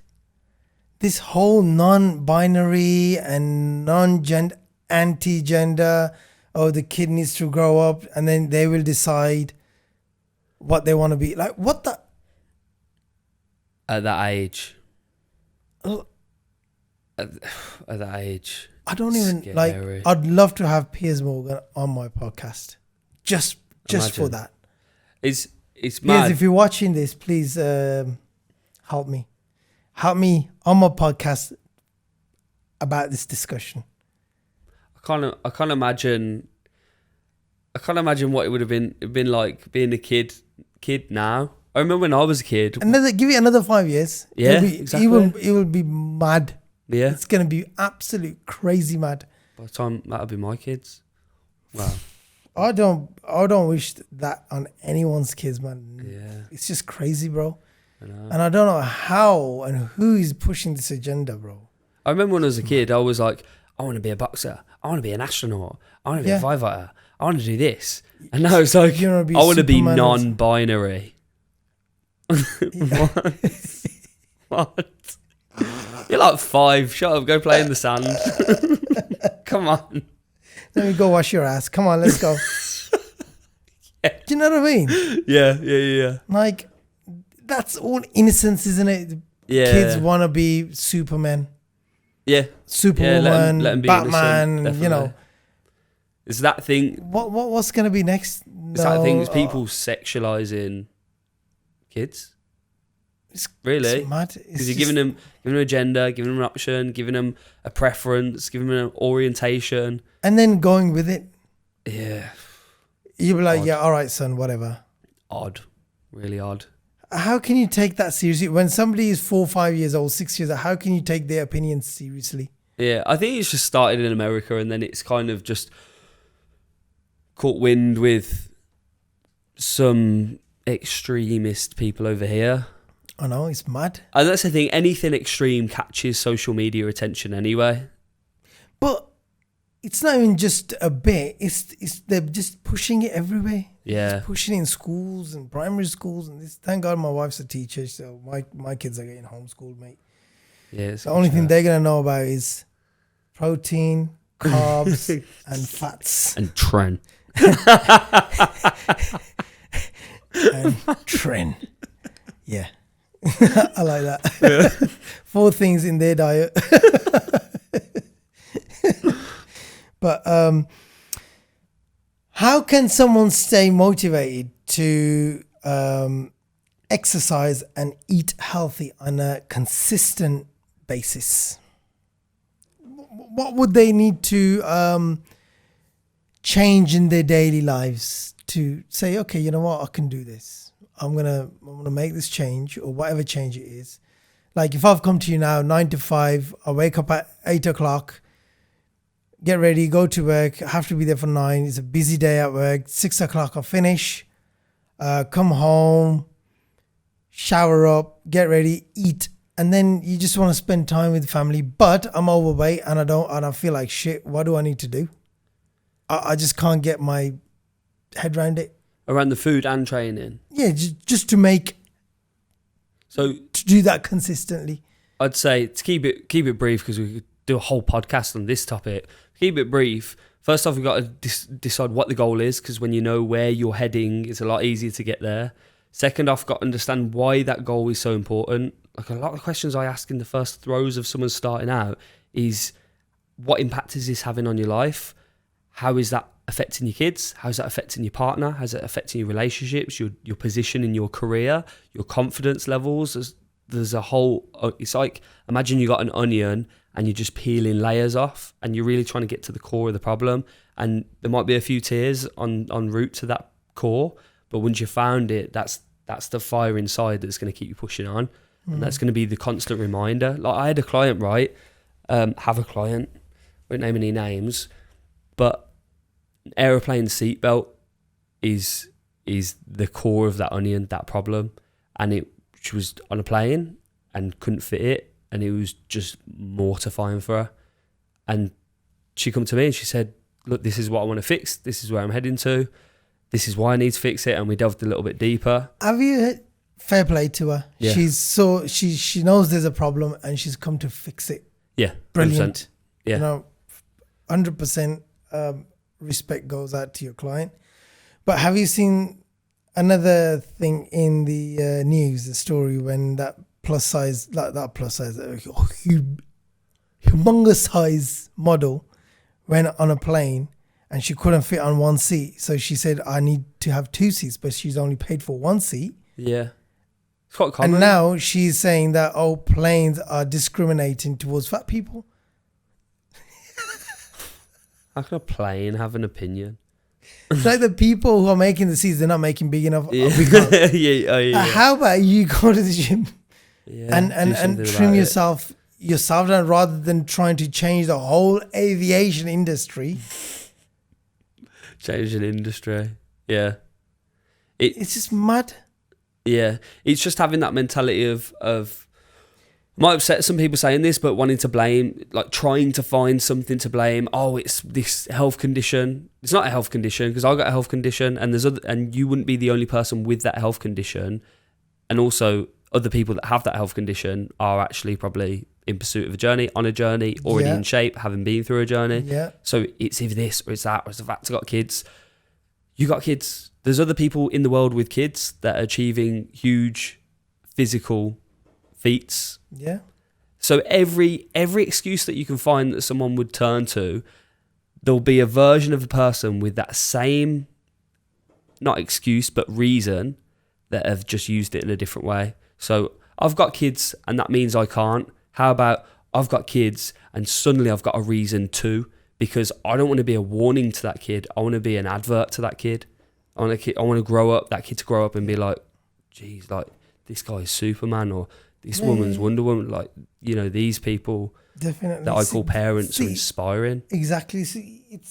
S1: This whole non-binary and non-gender, anti-gender, the kid needs to grow up and then they will decide what they want to be. Like, what the?
S2: At that age.
S1: Oh.
S2: At that age.
S1: I don't even,
S2: scary.
S1: like, I'd love to have Piers Morgan on my podcast. Just for that.
S2: It's
S1: Piers,
S2: mad.
S1: if you're watching this, please help me. Help me on my podcast about this discussion.
S2: I can't imagine what it would have been like being a kid now. I remember when I was a kid.
S1: Give it another 5 years.
S2: Yeah, exactly.
S1: It will be mad.
S2: Yeah,
S1: it's gonna be absolute crazy mad.
S2: By the time that'll be my kids. Wow.
S1: I don't wish that on anyone's kids, man.
S2: Yeah,
S1: it's just crazy, bro.
S2: I know.
S1: And I don't know how and who is pushing this agenda, bro.
S2: I remember when I was a kid, I was like, I want to be a boxer. I want to be an astronaut. I want to be a firefighter. I want to do this. And now it's like, I want to be non-binary. What? You're like 5. Shut up. Go play in the sand. Come on.
S1: Let me go wash your ass. Come on, let's go. Do you know what I mean?
S2: Yeah.
S1: Like, that's all innocence, isn't it?
S2: Yeah.
S1: Kids want to be Superman.
S2: Yeah.
S1: Superwoman,
S2: let 'em be
S1: Batman,
S2: innocent,
S1: you know.
S2: It's that thing.
S1: What's going to be next?
S2: It's that thing is people sexualizing kids.
S1: It's
S2: really
S1: mad.
S2: Because you're giving them a gender, giving them an option, giving them a preference, giving them an orientation.
S1: And then going with it.
S2: Yeah.
S1: You'll be like,
S2: Odd.
S1: yeah, all right, son, whatever.
S2: Odd. Really odd.
S1: How can you take that seriously? When somebody is 4, 5 years old, 6 years old, how can you take their opinions seriously?
S2: Yeah, I think it's just started in America and then it's kind of just caught wind with some extremist people over here.
S1: I know, it's mad.
S2: And that's the thing, anything extreme catches social media attention anyway.
S1: But it's not even just a bit. It's they're just pushing it everywhere.
S2: Yeah.
S1: Just pushing it in schools and primary schools and this. Thank God my wife's a teacher, so my kids are getting homeschooled, mate.
S2: Yeah.
S1: The only thing they're gonna know about is protein, carbs, and fats.
S2: And tren.
S1: And tren. Yeah. I like that. Yeah. 4 things in their diet. But how can someone stay motivated to exercise and eat healthy on a consistent basis? what would they need to change in their daily lives to say, okay, you know what, I can do this. I'm gonna make this change, or whatever change it is. Like if I've come to you now, 9 to 5, I wake up at 8 o'clock, get ready, go to work, I have to be there for 9. It's a busy day at work. 6 o'clock I finish, come home, shower up, get ready, eat, and then you just want to spend time with family. But I'm overweight and I feel like shit. What do I need to do? I just can't get my head around it.
S2: Around the food and training.
S1: Yeah, just to do that consistently.
S2: I'd say to keep it brief, because we could do a whole podcast on this topic. Keep it brief. First off, we've got to decide what the goal is, because when you know where you're heading, it's a lot easier to get there. Second off, got to understand why that goal is so important. Like a lot of questions I ask in the first throes of someone starting out is, what impact is this having on your life? How is that affecting your kids? How is that affecting your partner? How's it affecting your relationships, your position in your career, your confidence levels? There's a whole, it's like, imagine you got an onion and you're just peeling layers off and you're really trying to get to the core of the problem. And there might be a few tears en route to that core, but once you found it, that's the fire inside that's going to keep you pushing on. And that's going to be the constant reminder. Like I had a client, right? Have a client, won't name any names, but aeroplane seatbelt is the core of that onion, that problem. And she was on a plane and couldn't fit it, and it was just mortifying for her. And she come to me and she said, look, this is what I want to fix. This is where I'm heading to. This is why I need to fix it. And we delved a little bit deeper.
S1: Have you, fair play to her.
S2: Yeah.
S1: She knows there's a problem and she's come to fix it.
S2: Yeah.
S1: Brilliant.
S2: 100%. Yeah.
S1: You know, 100% respect goes out to your client. But have you seen another thing in the news, the story when that humongous size model went on a plane and she couldn't fit on one seat. So she said, I need to have 2 seats, but she's only paid for 1 seat.
S2: Yeah. It's quite common.
S1: And now she's saying that, planes are discriminating towards fat people.
S2: How can a plane have an opinion?
S1: It's like the people who are making the seats, they're not making big enough.
S2: Yeah. Yeah.
S1: How about you go to the gym and trim yourself down rather than trying to change the whole aviation industry?
S2: Change an industry. Yeah.
S1: It's just mad.
S2: Yeah. It's just having that mentality of might upset some people saying this, but wanting to blame, like trying to find something to blame. Oh, it's this health condition. It's not a health condition, because I got a health condition, and and you wouldn't be the only person with that health condition. And also, other people that have that health condition are actually probably in pursuit of a journey, on a journey, already in shape, having been through a journey. Yeah. So it's either this or it's that, or it's the fact I got kids. You got kids. There's other people in the world with kids that are achieving huge physical feats.
S1: Yeah.
S2: So every excuse that you can find that someone would turn to, there'll be a version of a person with that same, not excuse, but reason, that have just used it in a different way. So I've got kids and that means I can't. How about I've got kids and suddenly I've got a reason to, because I don't want to be a warning to that kid. I want to be an advert to that kid. I want that kid to grow up and be like, geez, like this guy is Superman, or this woman's Wonder Woman. Like, you know, these people
S1: definitely
S2: that I call parents are inspiring.
S1: Exactly. See,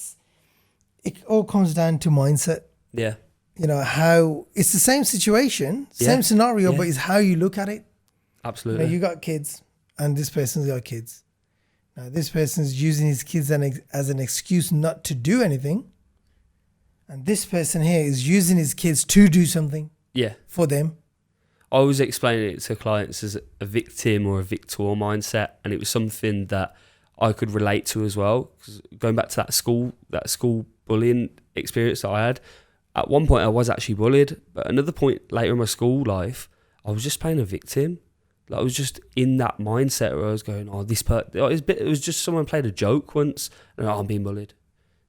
S1: it all comes down to mindset.
S2: Yeah.
S1: You know, how it's the same situation, same scenario, but it's how you look at it.
S2: Absolutely.
S1: You know, you got kids and this person's got kids. Now, this person's using his kids as an excuse not to do anything. And this person here is using his kids to do something for them.
S2: I always explain it to clients as a victim or a victor mindset, and it was something that I could relate to as well. 'Cause going back to that school bullying experience that I had, at one point I was actually bullied, but another point later in my school life, I was just playing a victim. Like, I was just in that mindset where I was going, it was just someone played a joke once, and I'm being bullied.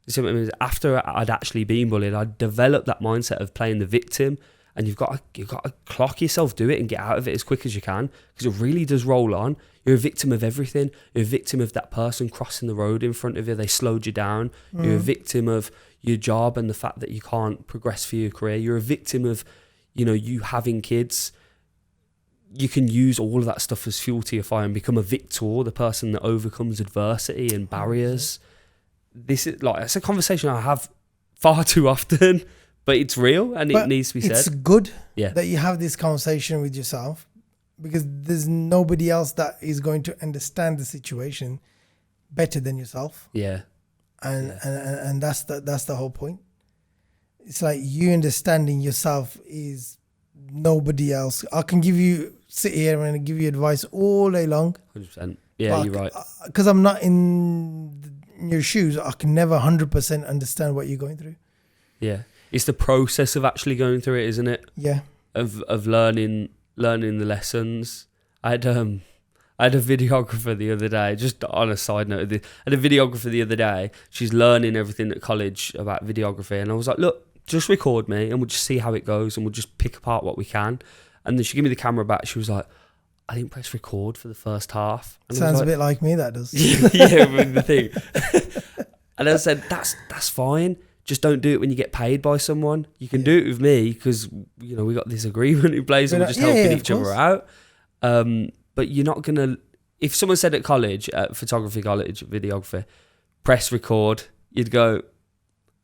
S2: You see what I mean? After I'd actually been bullied, I developed that mindset of playing the victim, and you've got to clock yourself, do it, and get out of it as quick as you can, because it really does roll on. You're a victim of everything. You're a victim of that person crossing the road in front of you. They slowed you down. You're a victim of your job and the fact that you can't progress for your career. You're a victim of, you having kids. You can use all of that stuff as fuel to your fire and become a victor, the person that overcomes adversity and barriers. This is it's a conversation I have far too often, but it's real and it needs to be said.
S1: It's good that you have this conversation with yourself, because there's nobody else that is going to understand the situation better than yourself.
S2: Yeah.
S1: And that's the whole point. It's like you understanding yourself is nobody else. I can sit here and give you advice all day long.
S2: 100%. Yeah, you're right.
S1: Because I'm not in your shoes, I can never 100% understand what you're going through.
S2: Yeah. It's the process of actually going through it, isn't it?
S1: Yeah.
S2: Of learning the lessons. I had a videographer the other day, just on a side note, I had a videographer the other day. She's learning everything at college about videography, and I was like, look, just record me and we'll just see how it goes, and we'll just pick apart what we can. And then she gave me the camera back. She was like, I didn't press record for the first half. And
S1: sounds a bit like me, that does.
S2: Yeah, with the thing. And I said, that's fine. Just don't do it when you get paid by someone. You can do it with me, because we got this agreement in place and we're just helping each other out. But you're not gonna. If someone said at college, at photography college, videography, press record, you'd go,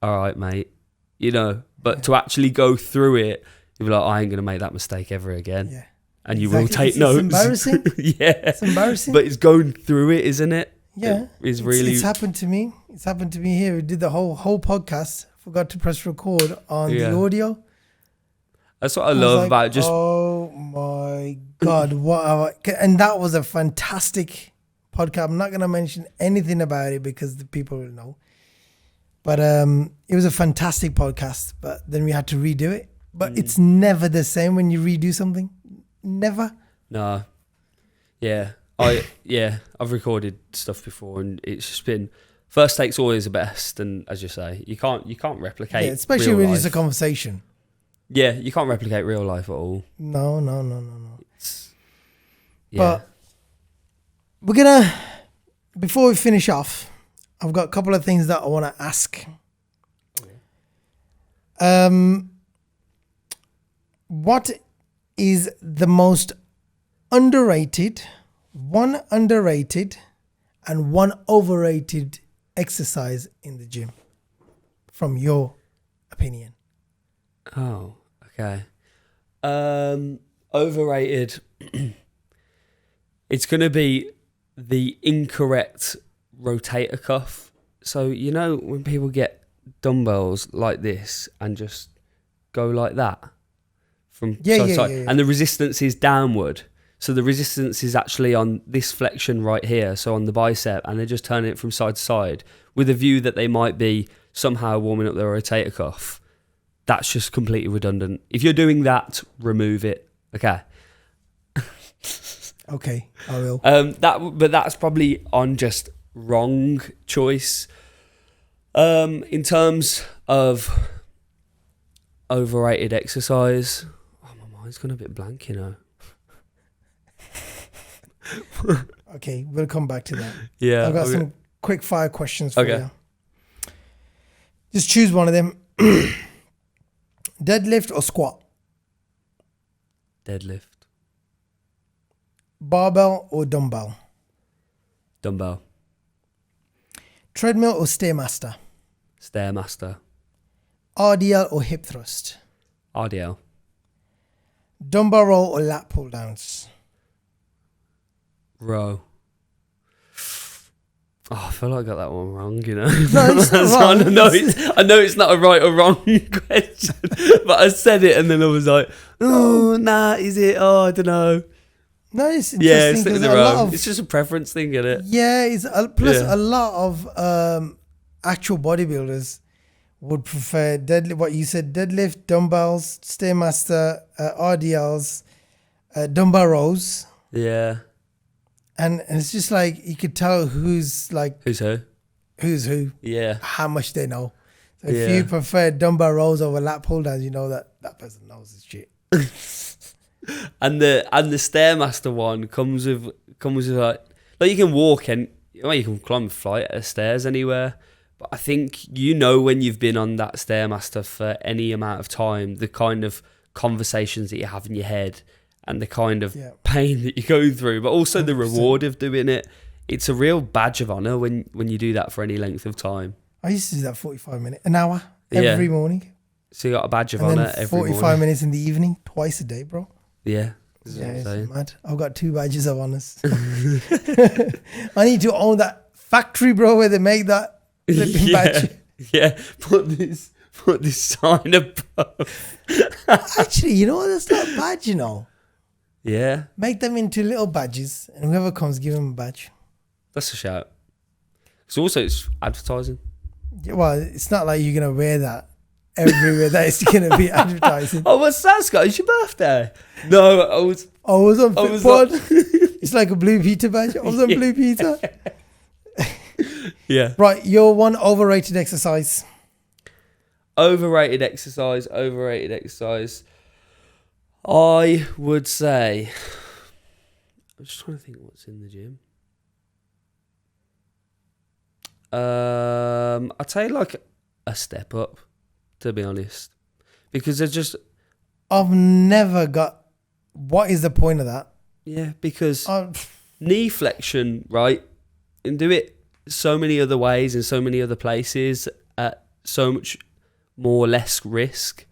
S2: all right, mate. But to actually go through it, you'd be like, I ain't gonna make that mistake ever again. Yeah. And you will take notes.
S1: It's embarrassing.
S2: Yeah.
S1: It's embarrassing.
S2: But it's going through it, isn't it?
S1: Yeah.
S2: It's really.
S1: It's happened to me. It's happened to me here. We did the whole podcast. Forgot to press record on the audio.
S2: That's what I love about just.
S1: Oh my God! And that was a fantastic podcast. I'm not going to mention anything about it because the people will know. But it was a fantastic podcast. But then we had to redo it. But it's never the same when you redo something. Never.
S2: No. Yeah. I've recorded stuff before, and it's just been. First take's always the best, and as you say, you can't replicate. Yeah,
S1: especially when it's a conversation.
S2: Yeah, you can't replicate real life at all.
S1: No. But we're gonna, before we finish off, I've got a couple of things that I want to ask. What is the most underrated and one overrated exercise in the gym, from your opinion?
S2: Oh, okay. Overrated. It's going to be the incorrect rotator cuff. So, when people get dumbbells like this and just go like that from side to side, and the resistance is downward. So the resistance is actually on this flexion right here, so on the bicep, and they're just turning it from side to side with a view that they might be somehow warming up their rotator cuff. That's just completely redundant. If you're doing that, remove it. Okay.
S1: Okay, I will.
S2: But that's probably on just wrong choice. In terms of overrated exercise, my mind's gone a bit blank,
S1: Okay, we'll come back to that.
S2: Yeah,
S1: I've got some quick fire questions for you. Just choose one of them. Deadlift or squat?
S2: Deadlift.
S1: Barbell or dumbbell?
S2: Dumbbell.
S1: Treadmill or Stairmaster?
S2: Stairmaster.
S1: RDL or hip thrust?
S2: RDL.
S1: Dumbbell row or lat pull downs?
S2: Row. Oh, I feel like I got that one wrong, No,
S1: it's not wrong.
S2: I know it's not a right or wrong question, but I said it and then I was like, is it? Oh, I don't know.
S1: No, it's interesting.
S2: It's the row. It's just a preference thing, isn't it?
S1: Yeah, a lot of actual bodybuilders would prefer what you said, deadlift, dumbbells, Stairmaster, RDLs, dumbbell rows.
S2: Yeah.
S1: And it's just like you could tell who's
S2: who.
S1: Yeah. How much they know. So if you prefer dumbbell rows over lat pull downs, you know that person knows his shit.
S2: And the Stairmaster one comes with like you can walk and you can climb a flight of stairs anywhere. But I think when you've been on that Stairmaster for any amount of time, the kind of conversations that you have in your head and the kind of pain that you go through, but also 100%. The reward of doing it. It's a real badge of honour when you do that for any length of time.
S1: I used to do that 45 minutes, an hour every morning.
S2: So you got a badge of honour every
S1: 45
S2: morning.
S1: minutes in the evening, twice a day, bro.
S2: Yeah.
S1: It's mad. I've got 2 badges of honours. I need to own that factory, bro, where they make that flipping badge.
S2: Yeah, put this sign above.
S1: Actually, you know what? That's not bad, you know.
S2: Yeah.
S1: Make them into little badges, and whoever comes, give them a badge.
S2: That's a shout. It's advertising.
S1: Yeah, well, it's not like you're gonna wear that everywhere. That is gonna be advertising.
S2: Oh, what's that, Scott? It's your birthday. No, I was
S1: on Fitpod. It's like a Blue Peter badge. I was on Blue Peter.
S2: Yeah.
S1: Right, your one overrated exercise.
S2: Overrated exercise. I would say. I'm just trying to think what's in the gym. I'd say like a step up, to be honest, because they're just.
S1: I've never got. What is the point of that?
S2: Yeah, because knee flexion, right, and do it so many other ways in so many other places at so much more less risk,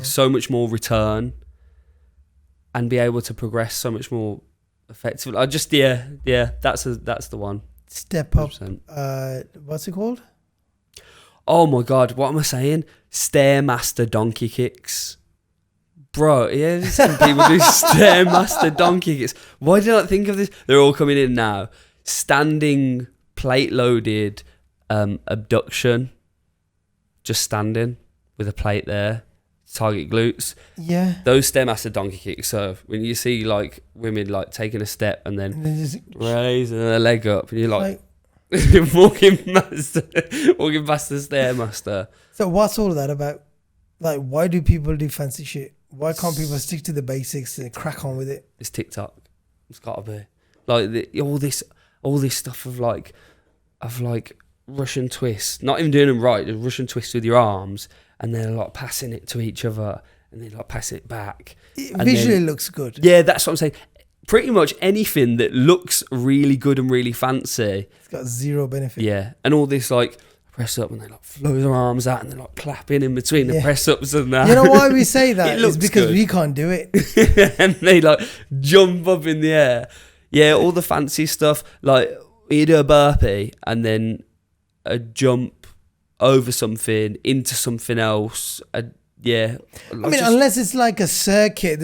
S2: so much more return, and be able to progress so much more effectively. I just that's the one.
S1: Step up. 100%. What's it called?
S2: Oh my God, what am I saying? Stairmaster donkey kicks. Bro, yeah, some people do Stairmaster donkey kicks. Why did I not think of this? They're all coming in now. Standing plate loaded abduction. Just standing with a plate there. Target glutes.
S1: Yeah.
S2: Those Stairmaster donkey kicks. So when you see like women like taking a step and then just raising their leg up, and you're like walking past the Stairmaster.
S1: So what's all of that about? Like, why do people do fancy shit? Why can't people stick to the basics and crack on with it?
S2: It's TikTok. It's gotta be like all this stuff of like Russian twists. Not even doing them right. Just Russian twists with your arms. And they're like passing it to each other, and they like pass it back.
S1: It visually looks good.
S2: Yeah, that's what I'm saying. Pretty much anything that looks really good and really fancy.
S1: It's got zero benefit.
S2: Yeah, and all this like press up, and they like flow their arms out, and they're like clapping in between the press ups and that.
S1: You know why we say that? It's because
S2: good.
S1: We can't do it.
S2: And they like jump up in the air. Yeah, all the fancy stuff. Like you do a burpee and a jump over something into something else. Yeah.
S1: I mean, unless it's like a circuit,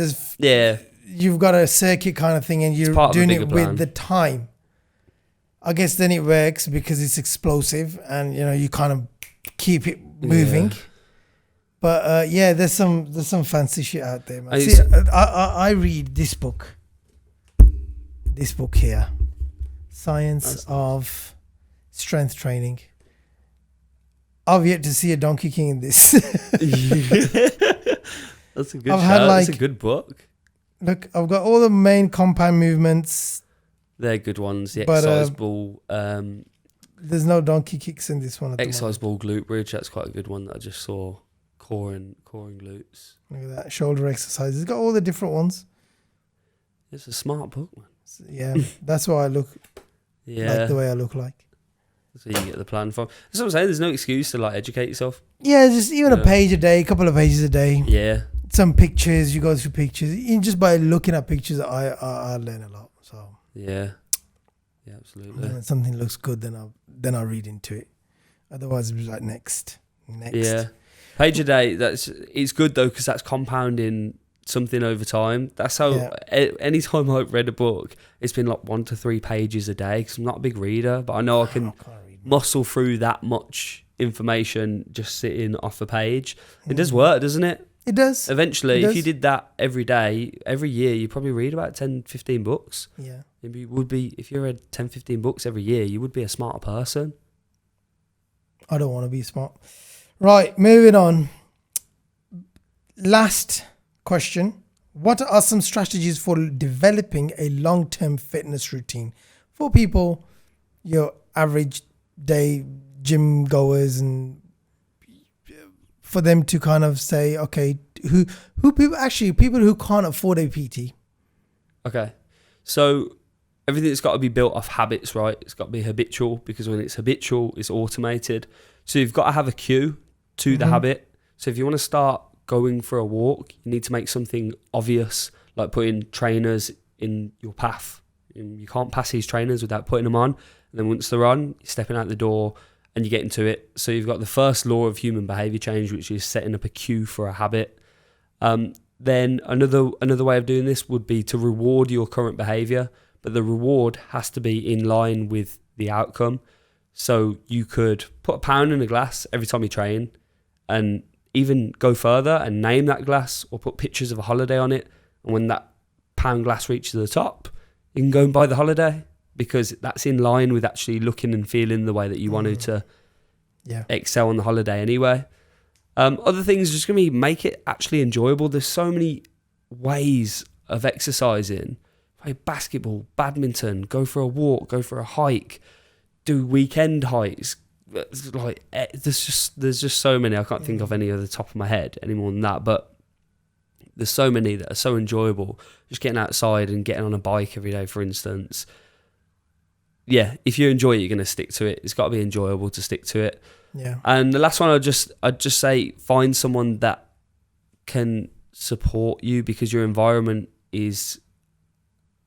S1: you've got a circuit kind of thing and you're doing it with the time. I guess then it works because it's explosive and you kind of keep it moving. Yeah. But there's some fancy shit out there, man. See, I read this book here, Science of Strength Training. I've yet to see a Donkey King in this.
S2: That's a good that's a good book.
S1: Look, I've got all the main compound movements.
S2: They're good ones. The exercise ball.
S1: There's no donkey kicks in this one.
S2: Exercise ball glute bridge. That's quite a good one that I just saw. Core and glutes.
S1: Look at that. Shoulder exercises. It's got all the different ones.
S2: It's a smart book, man.
S1: Yeah, that's why I look like the way I look like.
S2: So you get the plan from. That's what I'm saying. There's no excuse to like educate yourself.
S1: Yeah, just even a page a day, a couple of pages a day.
S2: Yeah.
S1: Some pictures. You go through pictures. Just by looking at pictures, I learn a lot. So
S2: yeah, absolutely.
S1: When something looks good, then I read into it. Otherwise, it's like next.
S2: Yeah, page a day. It's good though because that's compounding something over time. That's how any time I've read a book, it's been like 1 to 3 pages a day because I'm not a big reader, but I know I can muscle through that much information just sitting off a page. It does work, doesn't it?
S1: It does.
S2: Eventually, if you did that every day, every year, you probably read about 10, 15 books.
S1: Yeah.
S2: If you read 10, 15 books every year, you would be a smarter person.
S1: I don't want to be smart. Right, moving on. Last question. What are some strategies for developing a long-term fitness routine for people, your average day gym goers, and for them to kind of say, okay, who people who can't afford a PT?
S2: Okay. So everything's got to be built off habits, right? It's got to be habitual, because when it's habitual, it's automated. So you've got to have a cue to the habit. So if you want to start going for a walk, you need to make something obvious, like putting trainers in your path. You can't pass these trainers without putting them on. And then once they're on, you're stepping out the door and you get into it. So you've got the first law of human behavior change, which is setting up a cue for a habit. Then another way of doing this would be to reward your current behavior, but the reward has to be in line with the outcome. So you could put £1 in a glass every time you train, and even go further and name that glass or put pictures of a holiday on it. And when that £1 glass reaches the top, you can go and buy the holiday, because that's in line with actually looking and feeling the way that you wanted to excel on the holiday anyway. Other things are just going to be make it actually enjoyable. There's so many ways of exercising. Play basketball, badminton, go for a walk, go for a hike, do weekend hikes. Like, there's just so many. I can't think of any at the top of my head any more than that, but there's so many that are so enjoyable. Just getting outside and getting on a bike every day, for instance. Yeah, if you enjoy it, you're going to stick to it. It's got to be enjoyable to stick to it.
S1: Yeah.
S2: And the last one, I'd just say find someone that can support you, because your environment plays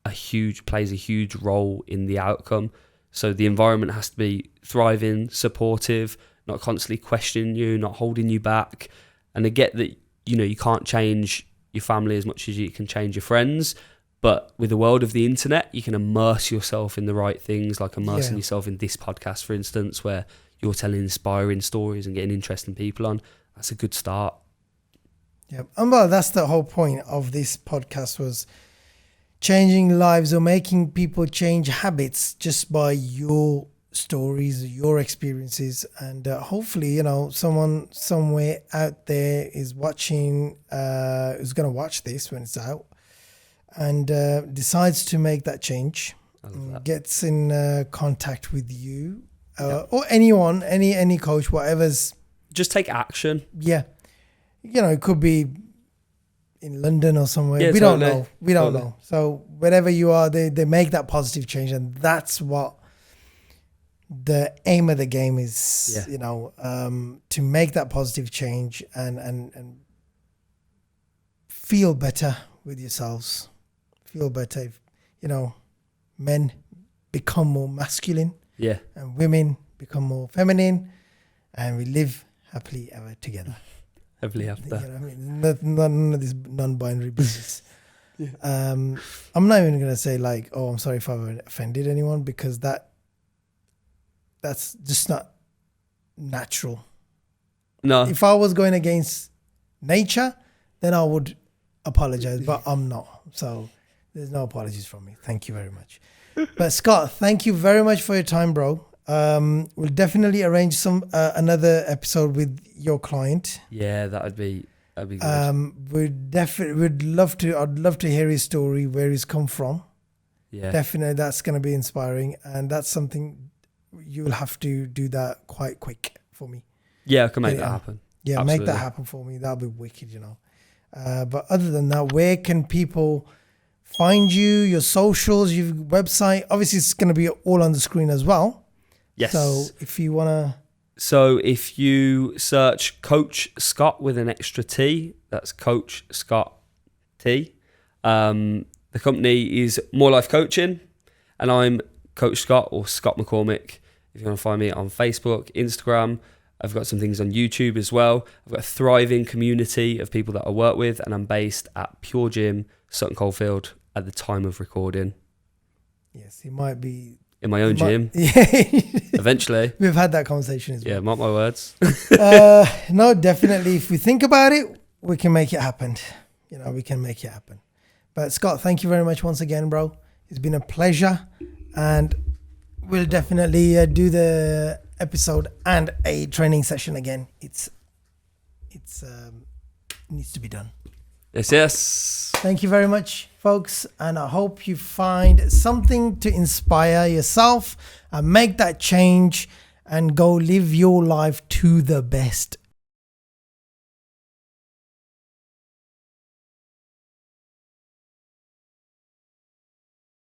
S2: a huge role in the outcome. So the environment has to be thriving, supportive, not constantly questioning you, not holding you back. And I get that, you can't change your family as much as you can change your friends. But with the world of the internet, you can immerse yourself in the right things, like immersing yourself in this podcast, for instance, where you're telling inspiring stories and getting interesting people on. That's a good start.
S1: Yeah. And well, that's the whole point of this podcast, was changing lives or making people change habits just by your stories, your experiences. And hopefully, someone somewhere out there is watching, who's going to watch this when it's out, and decides to make that change, gets in contact with you, or anyone, any coach, whatever's.
S2: Just take action.
S1: Yeah. It could be in London or somewhere.
S2: Yeah,
S1: we
S2: totally.
S1: don't know. We don't know. So wherever you are, they make that positive change, and that's what the aim of the game is. To make that positive change and feel better with yourselves. Feel better. Men become more masculine.
S2: Yeah.
S1: And women become more feminine, and we live happily ever together.
S2: Happily after.
S1: None of this non-binary business. I'm not even gonna say like, oh, I'm sorry if I've offended anyone, because that's just not natural.
S2: No.
S1: If I was going against nature, then I would apologize, but I'm not. So there's no apologies from me. Thank you very much. But Scott, thank you very much for your time, bro. We'll definitely arrange another episode with your client.
S2: Yeah, that'd be good.
S1: I'd love to hear his story, where he's come from.
S2: Yeah.
S1: Definitely, that's going to be inspiring, and that's something you'll have to do that quite quick for me.
S2: Yeah, I can make that happen.
S1: Yeah,
S2: Absolutely.
S1: Make that happen for me. That'll be wicked, But other than that, where can people find you, your socials, your website? Obviously, it's going to be all on the screen as well.
S2: Yes.
S1: So if you want to...
S2: So if you search Coach Scott with an extra T, that's Coach Scott T. The company is More Life Coaching, and I'm Coach Scott, or Scott McCormick. If you want to find me on Facebook, Instagram, I've got some things on YouTube as well. I've got a thriving community of people that I work with, and I'm based at Pure Gym, Sutton Coldfield, at the time of recording.
S1: Yes, it might be...
S2: In my own gym.
S1: Yeah.
S2: Eventually.
S1: We've had that conversation as well.
S2: Yeah, mark my words.
S1: No, definitely. If we think about it, we can make it happen. We can make it happen. But Scott, thank you very much once again, bro. It's been a pleasure. And we'll definitely do the episode and a training session again. It's needs to be done.
S2: Yes.
S1: Thank you very much, folks. And I hope you find something to inspire yourself and make that change and go live your life to the best.